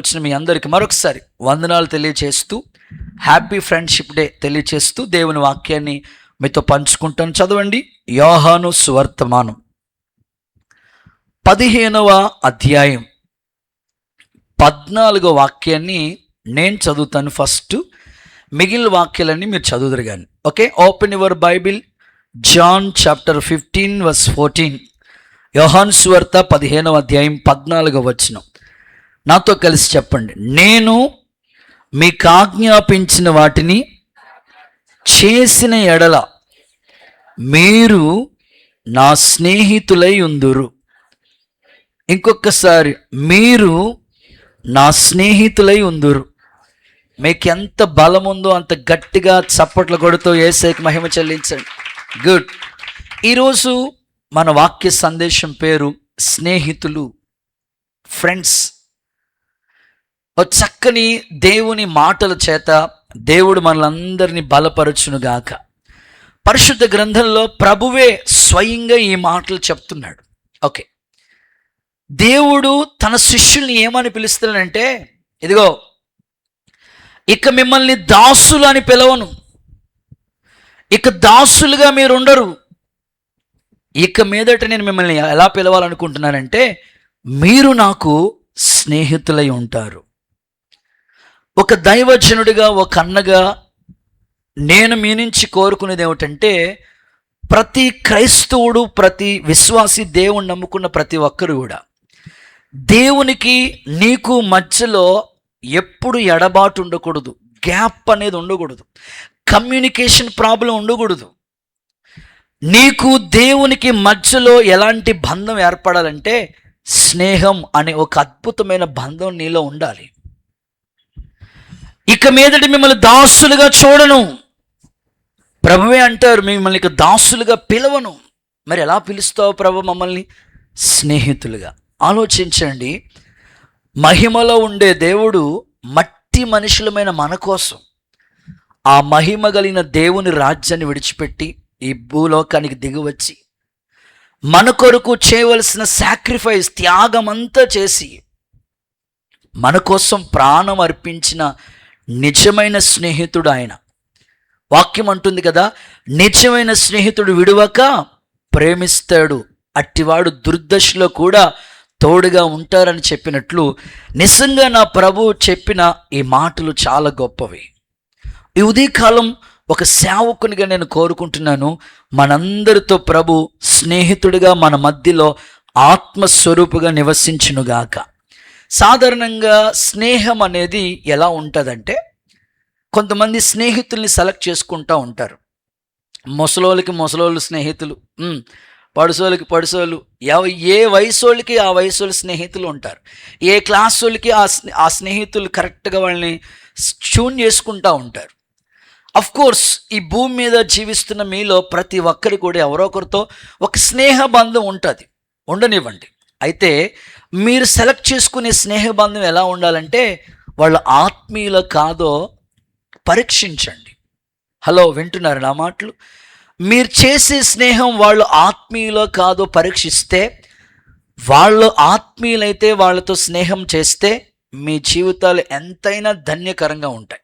వచ్చిన మీ అందరికీ మరొకసారి వందనాలు తెలియచేస్తూ హ్యాపీ ఫ్రెండ్షిప్ డే తెలియచేస్తూ దేవుని వాక్యాన్ని మీతో పంచుకుంటాను. చదవండి యోహాను సువర్తమానం 15వ అధ్యాయం 14వ వాక్యాన్ని నేను చదువుతాను. ఫస్ట్ మిగిలిన వాక్యాలన్నీ మీరు చదువుదురు కానీ. Okay, open your Bible, John chapter 15:14. యోహాను సువార్త 15వ అధ్యాయం 14వ వచనం. నాతో కలిసి చెప్పండి. నేను మీకు ఆజ్ఞాపించిన వాటిని చేసిన ఎడల మీరు నా స్నేహితులై ఉందురు. ఇంకొకసారి, మీరు నా స్నేహితులై ఉందురు. మీకు ఎంత బలం ఉందో అంత గట్టిగా చప్పట్లు కొడుతూ యేసయ్యకి మహిమ చెల్లించండి. గుడ్. ఈరోజు మన వాక్య సందేశం పేరు స్నేహితులు, ఫ్రెండ్స్. ఓ చక్కని దేవుని మాటల చేత దేవుడు మనలందరినీ బలపరచునుగాక. పరిశుద్ధ గ్రంథంలో ప్రభువే స్వయంగా ఈ మాటలు చెప్తున్నాడు. ఓకే, దేవుడు తన శిష్యుల్ని ఏమని పిలుస్తాడంటే, ఇదిగో ఇక మిమ్మల్ని దాసులు అని పిలవను, ఇక దాసులుగా మీరు ఉండరు, ఇక మీదట నేను మిమ్మల్ని ఎలా పిలవాలనుకుంటున్నానంటే మీరు నాకు స్నేహితులై ఉంటారు. ఒక దైవజనుడిగా, ఒక అన్నగా నేను మీ నుంచి కోరుకునేది ఏమిటంటే, ప్రతి క్రైస్తవుడు, ప్రతి విశ్వాసి, దేవుని నమ్ముకున్న ప్రతి ఒక్కరు కూడా దేవునికి నీకు మధ్యలో ఎప్పుడు ఎడబాటు ఉండకూడదు, గ్యాప్ అనేది ఉండకూడదు, కమ్యూనికేషన్ ప్రాబ్లం ఉండకూడదు. నీకు దేవునికి మధ్యలో ఎలాంటి బంధం ఏర్పడాలంటే స్నేహం అనే ఒక అద్భుతమైన బంధం నీలో ఉండాలి. ఇక మీదటి మిమ్మల్ని దాసులుగా చూడను. ప్రభువే అంటారు, మిమ్మల్ని ఇక దాసులుగా పిలవను. మరి ఎలా పిలుస్తావు ప్రభు మమ్మల్ని? స్నేహితులుగా. ఆలోచించండి, మహిమలో ఉండే దేవుడు మట్టి మనుషులమైన మన కోసం ఆ మహిమ కలిగిన దేవుని రాజ్యాన్ని విడిచిపెట్టి ఈ భూలోకానికి దిగివచ్చి మన కొరకు చేయవలసిన సాక్రిఫైస్, త్యాగమంతా చేసి మన కోసం ప్రాణం అర్పించిన నిజమైన స్నేహితుడు ఆయన. వాక్యం అంటుంది కదా, నిజమైన స్నేహితుడు విడువక ప్రేమిస్తాడు, అట్టివాడు దుర్దశలో కూడా తోడుగా ఉంటారని చెప్పినట్లు నిజంగా నా ప్రభు చెప్పిన ఈ మాటలు చాలా గొప్పవి. ఈ ఉదయకాలం ఒక సేవకునిగా నేను కోరుకుంటున్నాను, మనందరితో ప్రభు స్నేహితుడిగా మన మధ్యలో ఆత్మస్వరూపుగా నివసించునుగాక. సాధారణంగా స్నేహం అనేది ఎలా ఉంటుందంటే, కొంతమంది స్నేహితుల్ని సెలెక్ట్ చేసుకుంటూ ఉంటారు. ముసలోళ్ళకి ముసలోళ్ళు స్నేహితులు, పడుసోళ్ళకి పడుసోళ్ళు, ఏ వయసు వాళ్ళకి ఆ వయసు వాళ్ళ స్నేహితులు ఉంటారు. ఏ క్లాస్ వాళ్ళకి ఆ స్నేహితులు కరెక్ట్గా వాళ్ళని ట్యూన్ చేసుకుంటూ ఉంటారు. అఫ్ కోర్స్ ఈ భూమి మీద జీవిస్తున్న మీలో ప్రతి ఒక్కరి కూడా ఎవరో ఒకరితో ఒక స్నేహ బంధం ఉంటుంది, ఉండనివ్వండి. అయితే మీరు సెలెక్ట్ చేసుకునే స్నేహ బంధం ఎలా ఉండాలంటే, వాళ్ళ ఆత్మీయుల కాదో పరీక్షించండి. హలో, వింటున్నారు నా మాటలు? మీరు చేసే స్నేహం వాళ్ళు ఆత్మీయులో కాదో పరీక్షిస్తే, వాళ్ళు ఆత్మీయులైతే వాళ్ళతో స్నేహం చేస్తే మీ జీవితాలు ఎంతైనా ధన్యకరంగా ఉంటాయి.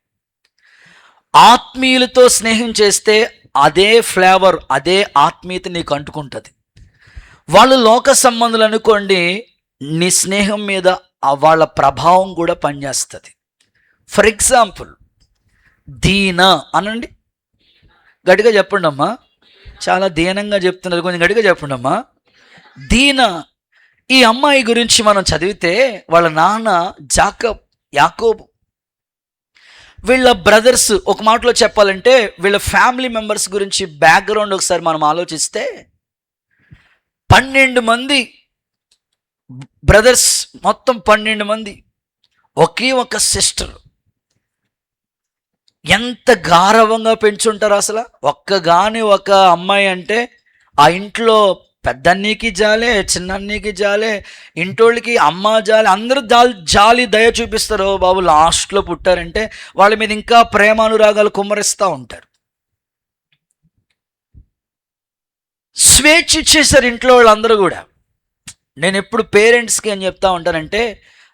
ఆత్మీయులతో స్నేహం చేస్తే అదే ఫ్లేవర్, అదే ఆత్మీయత నీకు అంటుకుంటుంది. వాళ్ళు లోక సంబంధులు అనుకోండి, నీ స్నేహం మీద వాళ్ళ ప్రభావం కూడా పనిచేస్తుంది. ఫర్ ఎగ్జాంపుల్, దీనా అనండి, గట్టిగా చెప్పండి అమ్మా. చాలా దీనంగా చెప్తున్నారు, కొంచెం గట్టిగా చెప్పండి అమ్మా. దీనా, ఈ అమ్మాయి గురించి మనం చదివితే వాళ్ళ నాన్న యాకోబు, వీళ్ళ బ్రదర్స్, ఒక మాటలో చెప్పాలంటే వీళ్ళ ఫ్యామిలీ మెంబర్స్ గురించి బ్యాక్గ్రౌండ్ ఒకసారి మనం ఆలోచిస్తే 12 మంది బ్రదర్స్, మొత్తం 12 మంది, ఒకే ఒక సిస్టర్. ఎంత గారవంగా పెంచుంటారు అసలు. ఒక్కగాని ఒక అమ్మాయి అంటే ఆ ఇంట్లో పెద్దన్నీకి జాలే, చిన్నన్నీకి జాలే, ఇంటోళ్ళకి అమ్మ జాలి, అందరూ జాలి దయ చూపిస్తారు. బాబు లాస్ట్లో పుట్టారంటే వాళ్ళ మీద ఇంకా ప్రేమానురాగాలు కుమ్మరిస్తూ ఉంటారు. స్వేచ్ఛ ఇచ్చేసారు ఇంట్లో వాళ్ళందరూ కూడా. నేను ఎప్పుడు పేరెంట్స్కి ఏం చెప్తా ఉంటానంటే,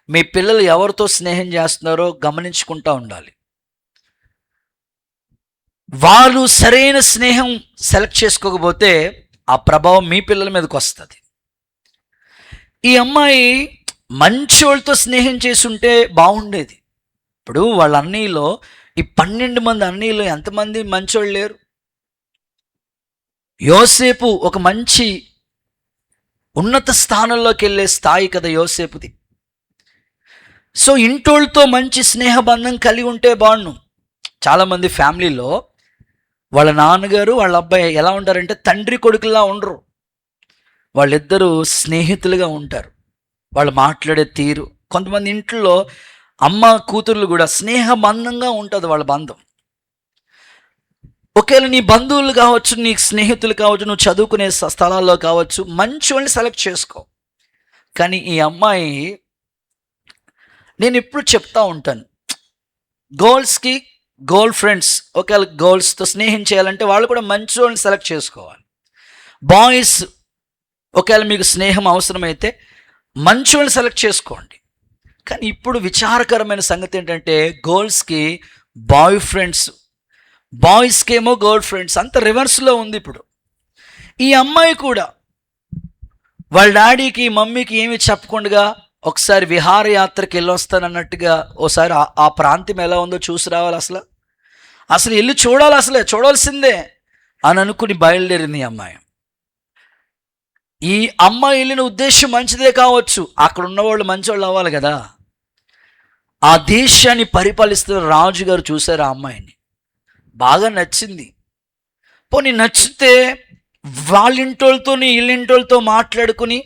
మీ పిల్లలు ఎవరితో స్నేహం చేస్తున్నారో గమనించుకుంటూ ఉండాలి. వాళ్ళు సరైన స్నేహం సెలెక్ట్ చేసుకోకపోతే ఆ ప్రభావం మీ పిల్లల మీదకి వస్తుంది. ఈ అమ్మాయి మంచి వాళ్ళతో స్నేహం చేసి ఉంటే బాగుండేది. ఇప్పుడు వాళ్ళ అన్నయ్యలో, ఈ 12 మంది అన్నయ్యలో ఎంతమంది మంచోళ్ళు లేరు? యోసేపు ఒక మంచి ఉన్నత స్థానంలోకి వెళ్ళే స్థాయి కదా యోసేపుది. సో ఇంటోళ్ళతో మంచి స్నేహబంధం కలిగి ఉంటే బాగుండు. చాలామంది ఫ్యామిలీలో వాళ్ళ నాన్నగారు వాళ్ళ అబ్బాయి ఎలా ఉంటారంటే తండ్రి కొడుకులా ఉండరు. వాళ్ళిద్దరూ స్నేహితులుగా ఉంటారు. వాళ్ళు మాట్లాడే తీరు, కొంతమంది ఇంట్లో అమ్మ కూతుర్లు కూడా స్నేహబంధంగా ఉంటుంది వాళ్ళ బంధం. ఒకవేళ నీ బంధువులు కావచ్చు, నీ స్నేహితులు కావచ్చు, నువ్వు చదువుకునే స్థలాల్లో కావచ్చు, మంచి వాళ్ళని సెలెక్ట్ చేసుకో. కానీ ఈ అమ్మాయి, నేను ఎప్పుడు చెప్తా ఉంటాను, గర్ల్స్కి గర్ల్ ఫ్రెండ్స్, ఒకవేళ గర్ల్స్తో స్నేహం చేయాలంటే వాళ్ళు కూడా మంచి వాళ్ళని సెలెక్ట్ చేసుకోవాలి. బాయ్స్ ఒకవేళ మీకు స్నేహం అవసరమైతే మంచి వాళ్ళని సెలెక్ట్ చేసుకోండి. కానీ ఇప్పుడు విచారకరమైన సంగతి ఏంటంటే గర్ల్స్కి బాయ్ ఫ్రెండ్స్, బాయ్స్కి ఏమో గర్ల్ ఫ్రెండ్స్, అంత రివర్స్లో ఉంది ఇప్పుడు. ఈ అమ్మాయి కూడా వాళ్ళ డాడీకి మమ్మీకి ఏమి చెప్పకుండా ఒకసారి విహారయాత్రకి వెళ్ళొస్తానన్నట్టుగా ఓసారి ఆ ప్రాంతం ఎలా ఉందో చూసి రావాలి, అసలు వెళ్ళి చూడాలి, చూడాల్సిందే అని అనుకుని బయలుదేరింది ఈ అమ్మాయి. ఈ అమ్మాయి వెళ్ళిన ఉద్దేశం మంచిదే కావచ్చు, అక్కడ ఉన్నవాళ్ళు మంచివాళ్ళు అవ్వాలి కదా. ఆ దేశాన్ని పరిపాలిస్తున్న రాజుగారు చూశారు ఆ అమ్మాయిని, బాగా నచ్చింది. పోనీ నచ్చితే వాళ్ళింటోళ్ళతో వీళ్ళింటోళ్ళతో మాట్లాడుకుని,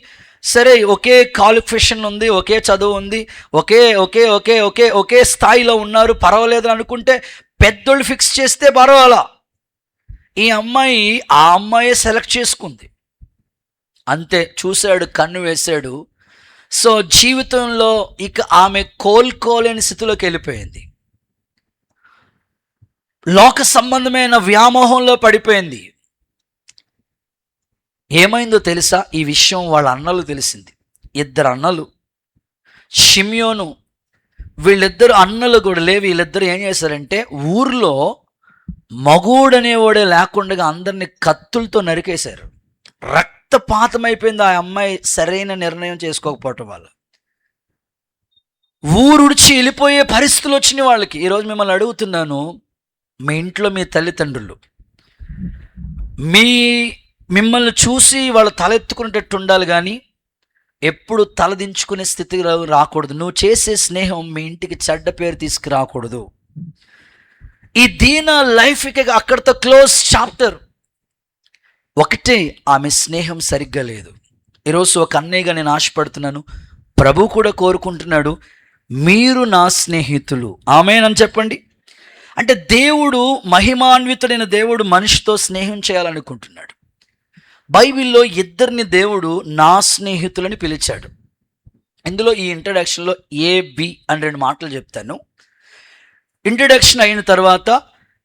సరే ఒకే క్వాలిఫికేషన్ ఉంది, ఒకే చదువు ఉంది, ఒకే ఒకే ఒకే ఒకే ఒకే స్థాయిలో ఉన్నారు, పర్వాలేదు అనుకుంటే పెద్దోళ్ళు ఫిక్స్ చేస్తే పర్వాలా. ఈ అమ్మాయి ఆ అమ్మాయే సెలెక్ట్ చేసుకుంది, అంతే. చూశాడు, కన్ను వేశాడు. సో జీవితంలో ఇక ఆమె కోలుకోలేని స్థితిలోకి వెళ్ళిపోయింది. లోక సంబంధమైన వ్యామోహంలో పడిపోయింది. ఏమైందో తెలుసా? ఈ విషయం వాళ్ళ అన్నలు తెలిసింది. 2 అన్నలు, షిమ్యోను, వీళ్ళిద్దరు అన్నలు కూడా లేవు. వీళ్ళిద్దరు ఏం చేశారంటే ఊర్లో మగూడనేవాడే లేకుండా అందరినీ కత్తులతో నరికేశారు. రక్తపాతమైపోయింది ఆ అమ్మాయి సరైన నిర్ణయం చేసుకోకపోవటం వల్ల. ఊరుడిచి వెళ్ళిపోయే పరిస్థితులు వచ్చినాయి వాళ్ళకి. ఈరోజు మిమ్మల్ని అడుగుతున్నాను, మీ ఇంట్లో మీ తల్లిదండ్రులు మిమ్మల్ని చూసి వాళ్ళు తలెత్తుకునేటట్టు ఉండాలి, కానీ ఎప్పుడు తలదించుకునే స్థితికి రాకూడదు. నువ్వు చేసే స్నేహం మీ ఇంటికి చెడ్డ పేరు తీసుకురాకూడదు. ఈ దీన లైఫ్కి అక్కడితో క్లోజ్ చాప్టర్. ఒకటే, ఆమె స్నేహం సరిగ్గా లేదు. ఈరోజు ఒక అన్నయ్యగా నేను ఆశపడుతున్నాను, ప్రభు కూడా కోరుకుంటున్నాడు, మీరు నా స్నేహితులు, ఆమేన్ చెప్పండి. అంటే దేవుడు, మహిమాన్వితుడైన దేవుడు మనిషితో స్నేహం చేయాలనుకుంటున్నాడు. బైబిల్లో 2 దేవుడు నా స్నేహితులని పిలిచాడు. ఇందులో ఈ ఇంట్రడక్షన్లో AB అని 2 మాటలు చెప్తాను. ఇంట్రడక్షన్ అయిన తర్వాత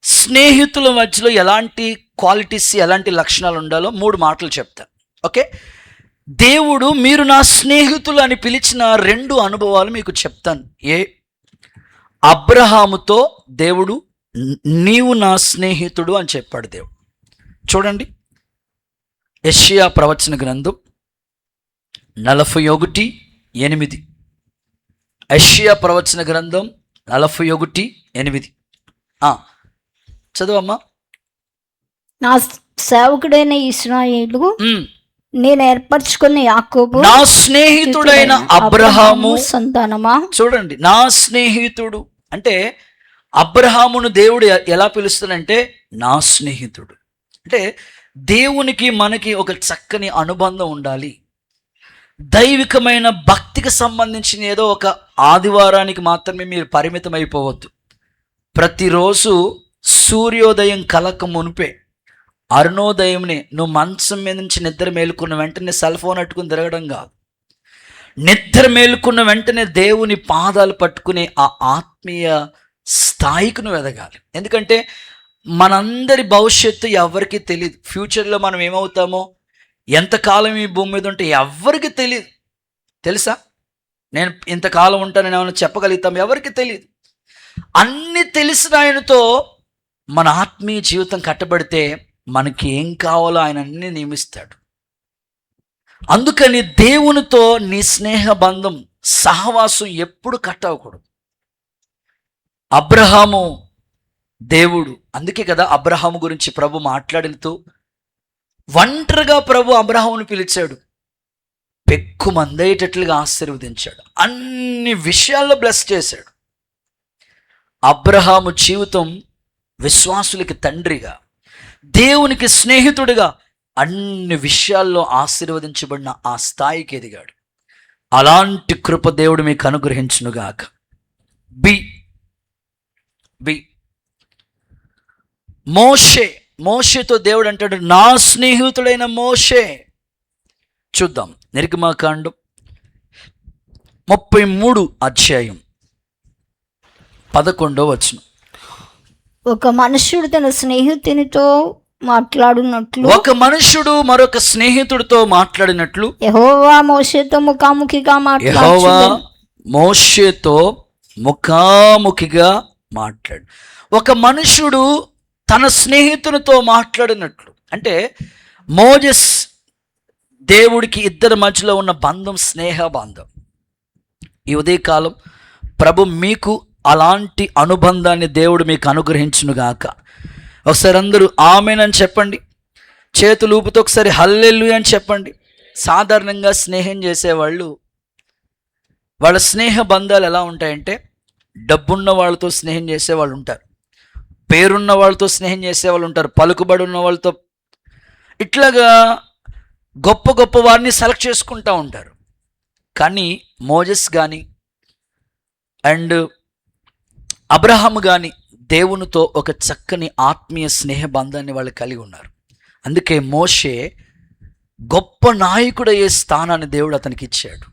స్నేహితుల మధ్యలో ఎలాంటి క్వాలిటీస్, ఎలాంటి లక్షణాలు ఉండాలో 3 మాటలు చెప్తాను. ఓకే, దేవుడు మీరు నా స్నేహితులు అని పిలిచిన 2 అనుభవాలు మీకు చెప్తాను. అబ్రహాముతో దేవుడు నీవు నా స్నేహితుడు అని చెప్పాడు దేవుడు. చూడండి, యెషయా ప్రవచన గ్రంథం 41:8. యెషయా ప్రవచన గ్రంథం 41:8. చదువమ్మా. నా సేవకుడైన ఇశ్రాయేలు, నేను ఏర్పరచుకున్న యాకోబు, నా స్నేహితుడైన అబ్రహాము సంతానమా. చూడండి, నా స్నేహితుడు అంటే అబ్రహామును దేవుడు ఎలా పిలుస్తాడంటే నా స్నేహితుడు. అంటే దేవునికి మనకి ఒక చక్కని అనుబంధం ఉండాలి. దైవికమైన భక్తికి సంబంధించిన ఏదో ఒక ఆదివారానికి మాత్రమే మీరు పరిమితం అయిపోవద్దు. ప్రతిరోజు సూర్యోదయం కలక మునిపే, అరుణోదయంని నువ్వు మంచం మీద నుంచి నిద్ర మేలుకున్న వెంటనే సెల్ ఫోన్ అట్టుకుని తిరగడం కాదు. నిద్ర మేలుకున్న వెంటనే దేవుని పాదాలు పట్టుకుని ఆ ఆత్మీయ స్థాయికి నువ్వు ఎదగాలి. ఎందుకంటే మనందరి భవిష్యత్తు ఎవరికి తెలియదు. ఫ్యూచర్లో మనం ఏమవుతామో, ఎంతకాలం ఈ భూమి మీద ఉంటే ఎవరికి తెలియదు, తెలుసా? నేను ఇంతకాలం ఉంటానని ఏమైనా చెప్పగలుగుతాం? ఎవరికి తెలియదు. అన్నీ తెలిసిన ఆయనతో మన ఆత్మీయ జీవితం కట్టబడితే మనకి ఏం కావాలో ఆయన అన్ని నియమిస్తాడు. అందుకని దేవునితో నీ స్నేహ బంధం, సహవాసం ఎప్పుడు కట్ అవ్వకూడదు. అబ్రహాము దేవుడు, అందుకే కదా అబ్రహాము గురించి ప్రభు మాట్లాడుతూ ఒంటరిగా ప్రభు అబ్రహామును పిలిచాడు, పెక్కు మందయ్యేటట్లుగా ఆశీర్వదించాడు, అన్ని విషయాల్లో బ్లెస్ చేశాడు. అబ్రహాము జీవితం విశ్వాసులకి తండ్రిగా, దేవునికి స్నేహితుడిగా అన్ని విషయాల్లో ఆశీర్వదించబడిన ఆ స్థాయికి ఎదిగాడు. అలాంటి కృప దేవుడు మీకు అనుగ్రహించునుగాక. బి మోషేతో దేవుడు అంటాడు, నా స్నేహితుడైన మోషే. చూద్దాం నిర్గమాకాండం 33 అధ్యాయం 11వ వచనం. ఒక మనుష్యుడు తన స్నేహితునితో మాట్లాడినట్లు, ఒక మనుషుడు మరొక స్నేహితుడితో మాట్లాడినట్లు యెహోవా మోషేతో ముఖాముఖిగా మాట్లాడు. ఒక మనుషుడు తన స్నేహితునితో మాట్లాడినట్లు అంటే మోజెస్ దేవుడికి ఇద్దరి మధ్యలో ఉన్న బంధం స్నేహ బంధం. ఈ ఉదయకాలం ప్రభు మీకు అలాంటి అనుబంధాన్ని దేవుడు మీకు అనుగ్రహించునుగాక. ఒకసారి అందరూ ఆమేనని చెప్పండి. చేతులు ఊపుతో ఒకసారి హల్లెలూయా అని చెప్పండి. సాధారణంగా స్నేహం చేసేవాళ్ళు, వాళ్ళ స్నేహ బంధాలు ఎలా ఉంటాయంటే, డబ్బున్న వాళ్ళతో స్నేహం చేసేవాళ్ళు ఉంటారు, పేరున్న వాళ్ళతో స్నేహం చేసేవాళ్ళు ఉంటారు, పలుకుబడి ఉన్న వాళ్ళతో, ఇట్లాగా గొప్ప గొప్ప వారిని సెలెక్ట్ చేసుకుంటూ ఉంటారు. కానీ మోజెస్ కానీ అండ్ అబ్రహాము కానీ దేవునితో ఒక చక్కని ఆత్మీయ స్నేహ బంధాన్ని వాళ్ళు కలిగి ఉన్నారు. అందుకే మోషే గొప్ప నాయకుడయ్యే స్థానాన్ని దేవుడు అతనికి ఇచ్చాడు.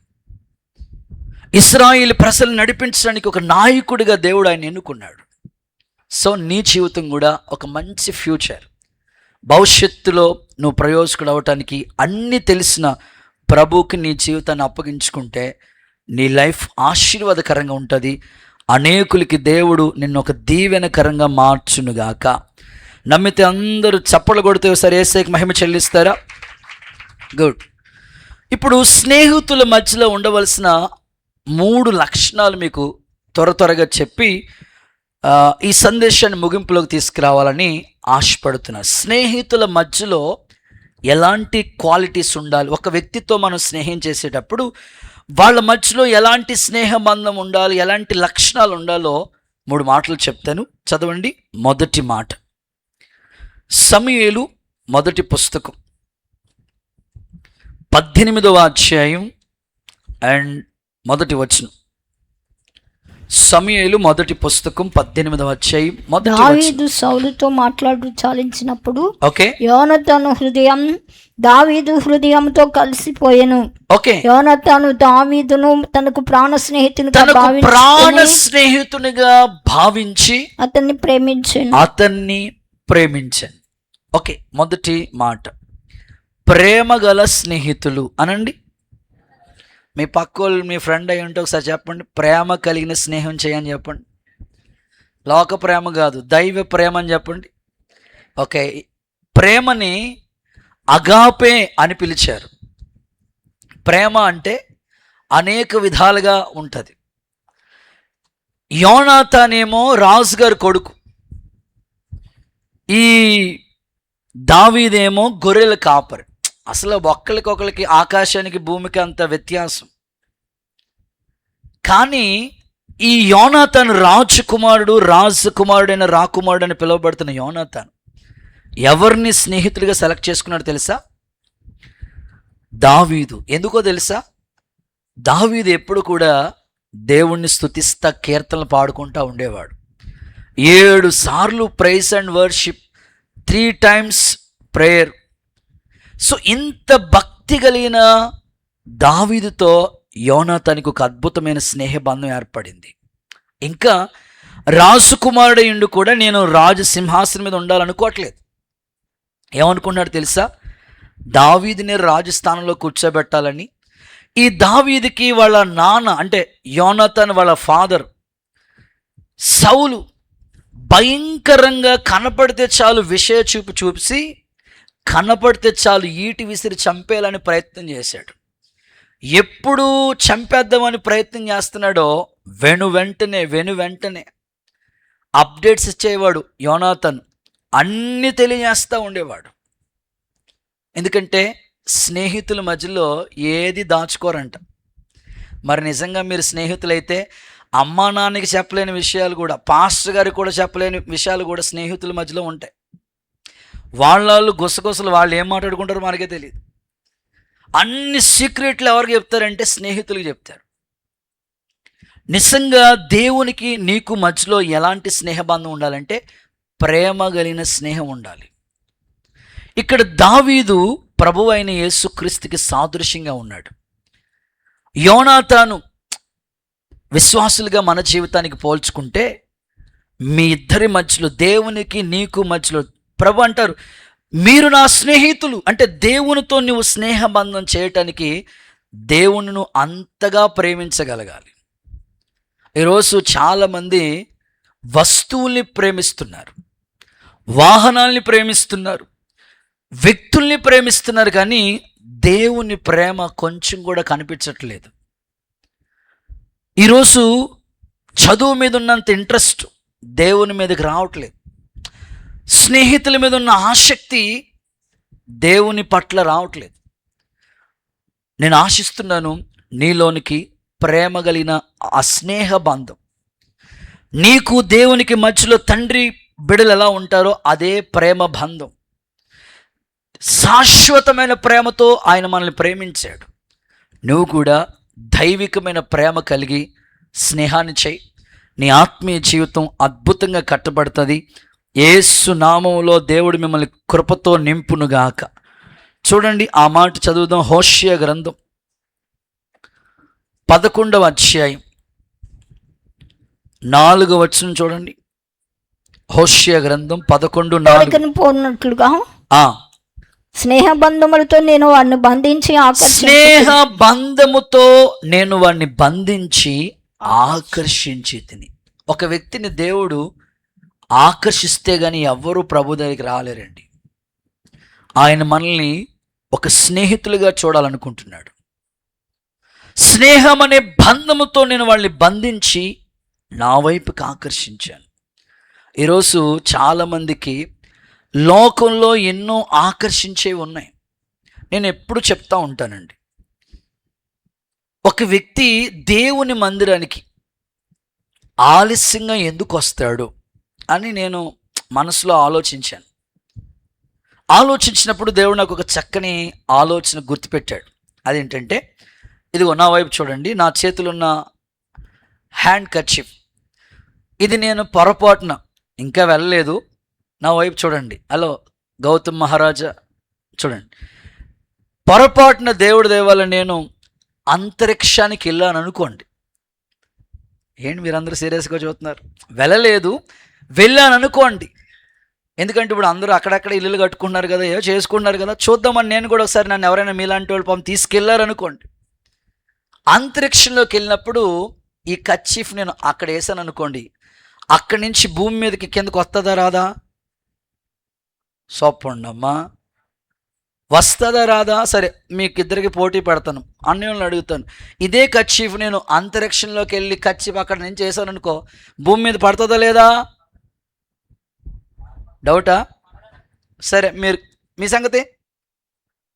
ఇశ్రాయేలు ప్రజలను నడిపించడానికి ఒక నాయకుడిగా దేవుడు ఆయన ఎన్నుకున్నాడు. సో నీ జీవితం కూడా ఒక మంచి ఫ్యూచర్, భవిష్యత్తులో నువ్వు ప్రయోజకుడు అవటానికి అన్నీ తెలిసిన ప్రభువుకి నీ జీవితాన్ని అప్పగించుకుంటే నీ లైఫ్ ఆశీర్వాదకరంగా ఉంటుంది. అనేకులకి దేవుడు నిన్ను ఒక దీవెనకరంగా మార్చునుగాక. నమ్మితే అందరూ చప్పట్లు కొడితే ఒకసారి యేసయ్యకి మహిమ చెల్లిస్తారా? గుడ్. ఇప్పుడు స్నేహితుల మధ్యలో ఉండవలసిన 3 లక్షణాలు మీకు త్వరగా చెప్పి ఈ సందేశాన్ని ముగింపులోకి తీసుకురావాలని ఆశపడుతున్నా. స్నేహితుల మధ్యలో ఎలాంటి క్వాలిటీస్ ఉండాలి, ఒక వ్యక్తితో మనం స్నేహం చేసేటప్పుడు వాళ్ళ మధ్యలో ఎలాంటి స్నేహ బంధం ఉండాలి, ఎలాంటి లక్షణాలు ఉండాలో 3 మాటలు చెప్తాను, చదవండి. మొదటి మాట, సమూయేలు మొదటి పుస్తకం 18వ అధ్యాయం అండ్ మొదటి వచనం. సమూయేలు మొదటి పుస్తకం 18వ అధ్యాయం మొదటి వచనం. దావీదు సౌలుతో మాట్లాడు చాలించినప్పుడు ఓకే, యోనతాను హృదయం దావీదు హృదయంతో కలిసిపోయెను. ఓకే, యోనతాను దావీదును తనకు ప్రాణ స్నేహితునిగా భావించి అతన్ని ప్రేమించాను. ఓకే, మొదటి మాట ప్రేమ గల స్నేహితులు అనండి. మీ పక్కోళ్ళు మీ ఫ్రెండ్ అయి ఉంటే ఒకసారి చెప్పండి, ప్రేమ కలిగిన స్నేహం చేయని చెప్పండి. లోక ప్రేమ కాదు, దైవ ప్రేమ అని చెప్పండి. ఓకే, ప్రేమని అగాపే అని పిలిచారు. ప్రేమ అంటే అనేక విధాలుగా ఉంటుంది. యోనాతానేమో రాజుగారి కొడుకు, ఈ దావీదేమో గొర్రెల కాపరి. అసలు ఒక్కరికొకరికి ఆకాశానికి భూమికి అంత వ్యత్యాసం. కానీ ఈ యోనాతాను రాజకుమారుడైన రాకుమారుడు అని పిలువబడుతున్న యోనాతాను ఎవరిని స్నేహితుడిగా సెలెక్ట్ చేసుకున్నాడు తెలుసా? దావీదు. ఎందుకో తెలుసా? దావీదు ఎప్పుడు కూడా దేవుణ్ణి స్తుతిస్తా కీర్తనలు పాడుకుంటూ ఉండేవాడు. 7 సార్లు praise and worship, 3 times prayer. So ఇంత భక్తి కలిగిన దావీదుతో యోనాతానికి ఒక అద్భుతమైన స్నేహబంధం ఏర్పడింది. ఇంకా రాజకుమారుడు కూడా నేను రాజు సింహాసనం మీద ఉండాలనుకోవట్లేదు. ఏమనుకున్నాడు తెలుసా? దావీదుని రాజస్థానంలో కూర్చోబెట్టాలని, ఈ దావీదుకి వాళ్ళ నాన్న అంటే యోనాతాన్ వాళ్ళ ఫాదర్ సౌలు భయంకరంగా కనపడితే చాలు విషయ చూసి కనపడితే చాలు ఈటి విసిరి చంపేయాలని ప్రయత్నం చేశాడు. ఎప్పుడు చంపేద్దామని ప్రయత్నం చేస్తున్నాడో వెను వెంటనే అప్డేట్స్ ఇచ్చేవాడు యోనాతాన్, అన్నీ తెలియజేస్తూ ఉండేవాడు. ఎందుకంటే స్నేహితుల మధ్యలో ఏది దాచుకోరంట. మరి నిజంగా మీరు స్నేహితులైతే అమ్మా నాన్నకి చెప్పలేని విషయాలు కూడా, పాస్టర్ గారికి కూడా చెప్పలేని విషయాలు కూడా స్నేహితుల మధ్యలో ఉంటాయి. వాళ్ళు గుసగుసలు వాళ్ళు ఏం మాట్లాడుకుంటారో మనకే తెలియదు. అన్ని సీక్రెట్లు ఎవరికి చెప్తారంటే స్నేహితులకు చెప్తారు. నిజంగా దేవునికి నీకు మధ్యలో ఎలాంటి స్నేహబంధం ఉండాలంటే ప్రేమ కలిగిన స్నేహం ఉండాలి. ఇక్కడ దావీదు ప్రభువు అయిన యేసుక్రీస్తుకి సాదృశ్యంగా ఉన్నాడు. యోనాతాను విశ్వాసులుగా మన జీవితానికి పోల్చుకుంటే మీ ఇద్దరి మధ్యలో, దేవునికి నీకు మధ్యలో ప్రభు అంటారు, మీరు నా స్నేహితులు అంటే దేవునితో నువ్వు స్నేహబంధం చేయటానికి దేవునిను అంతగా ప్రేమించగలగాలి. ఈరోజు చాలామంది వస్తువుల్ని ప్రేమిస్తున్నారు, వాహనాల్ని ప్రేమిస్తున్నారు, వ్యక్తుల్ని ప్రేమిస్తున్నారు, కానీ దేవుని ప్రేమ కొంచెం కూడా కనిపించట్లేదు. ఈరోజు చదువు మీద ఉన్నంత ఇంట్రెస్ట్ దేవుని మీదకి రావట్లేదు. స్నేహితుల మీద ఉన్న ఆసక్తి దేవుని పట్ల రావట్లేదు. నేను ఆశిస్తున్నాను నీలోనికి ప్రేమ కలిగిన ఆ స్నేహ బంధం, నీకు దేవునికి మధ్యలో తండ్రి బిడ్డలు ఎలా ఉంటారో అదే ప్రేమ బంధం, శాశ్వతమైన ప్రేమతో ఆయన మనల్ని ప్రేమించాడు. నువ్వు కూడా దైవికమైన ప్రేమ కలిగి స్నేహాన్ని చేయి, నీ ఆత్మీయ జీవితం అద్భుతంగా కట్టబడుతుంది. యేసు నామములో దేవుడు మిమ్మల్ని కృపతో నింపునుగాక. చూడండి ఆ మాట చదువుదాం. హోషేయ గ్రంథం 11వ అధ్యాయం 4వ వచనం చూడండి. హోషేయ గ్రంథం 11:4 పోనట్లుగా స్నేహ బంధములతో నేను వాడిని బంధించి స్నేహ బంధముతో నేను వాడిని బంధించి ఆకర్షించి తిని. ఒక వ్యక్తిని దేవుడు ఆకర్షిస్తే గాని ఎవ్వరూ ప్రభు దగ్గరికి రాలేరండి. ఆయన మనల్ని ఒక స్నేహితులుగా చూడాలనుకుంటున్నాడు. స్నేహం అనే బంధముతో నేను వాళ్ళని బంధించి నా వైపుకి ఆకర్షించాను. ఈరోజు చాలామందికి లోకంలో ఎన్నో ఆకర్షించేవి ఉన్నాయి. నేను ఎప్పుడు చెప్తా ఉంటానండి, ఒక వ్యక్తి దేవుని మందిరానికి ఆలస్యంగా ఎందుకు వస్తాడు అని నేను మనసులో ఆలోచించినప్పుడు దేవుడు నాకు ఒక చక్కని ఆలోచన గుర్తుపెట్టాడు. అదేంటంటే, ఇదిగో నా వైపు చూడండి, నా చేతిలో ఉన్న హ్యాండ్ కర్చీఫ్ ఇది నేను పొరపాటున, ఇంకా వెళ్ళలేదు, నా వైపు చూడండి. హలో గౌతమ్ మహారాజా చూడండి, పొరపాటున దేవుడి దేవాల నేను అంతరిక్షానికి వెళ్ళాను అనుకోండి. ఏంటి మీరందరూ సీరియస్గా చూస్తున్నారు? వెళ్ళలేదు, వెళ్ళాను అనుకోండి. ఎందుకంటే ఇప్పుడు అందరూ అక్కడక్కడ ఇల్లులు కట్టుకున్నారు కదా, ఏదో చేసుకున్నారు కదా, చూద్దామని నేను కూడా ఒకసారి నన్ను ఎవరైనా మీలాంటి వాళ్ళు పాపం తీసుకెళ్లారనుకోండి. అంతరిక్షంలోకి వెళ్ళినప్పుడు ఈ కర్చీఫ్ నేను అక్కడ వేసాను అనుకోండి, అక్కడి నుంచి భూమి మీదకి కిందకు వస్తుందా రాదా? సోపండమ్మా వస్తుందా రాదా? సరే మీకు ఇద్దరికి పోటీ పెడతాను, అన్యోళ్ళని అడుగుతాను. ఇదే కర్చీఫ్ నేను అంతరిక్షంలోకి వెళ్ళి కర్చీఫ్ అక్కడ నుంచి వేసాను అనుకో, భూమి మీద పడుతుందా లేదా? డౌటా? సరే మీరు మీ సంగతి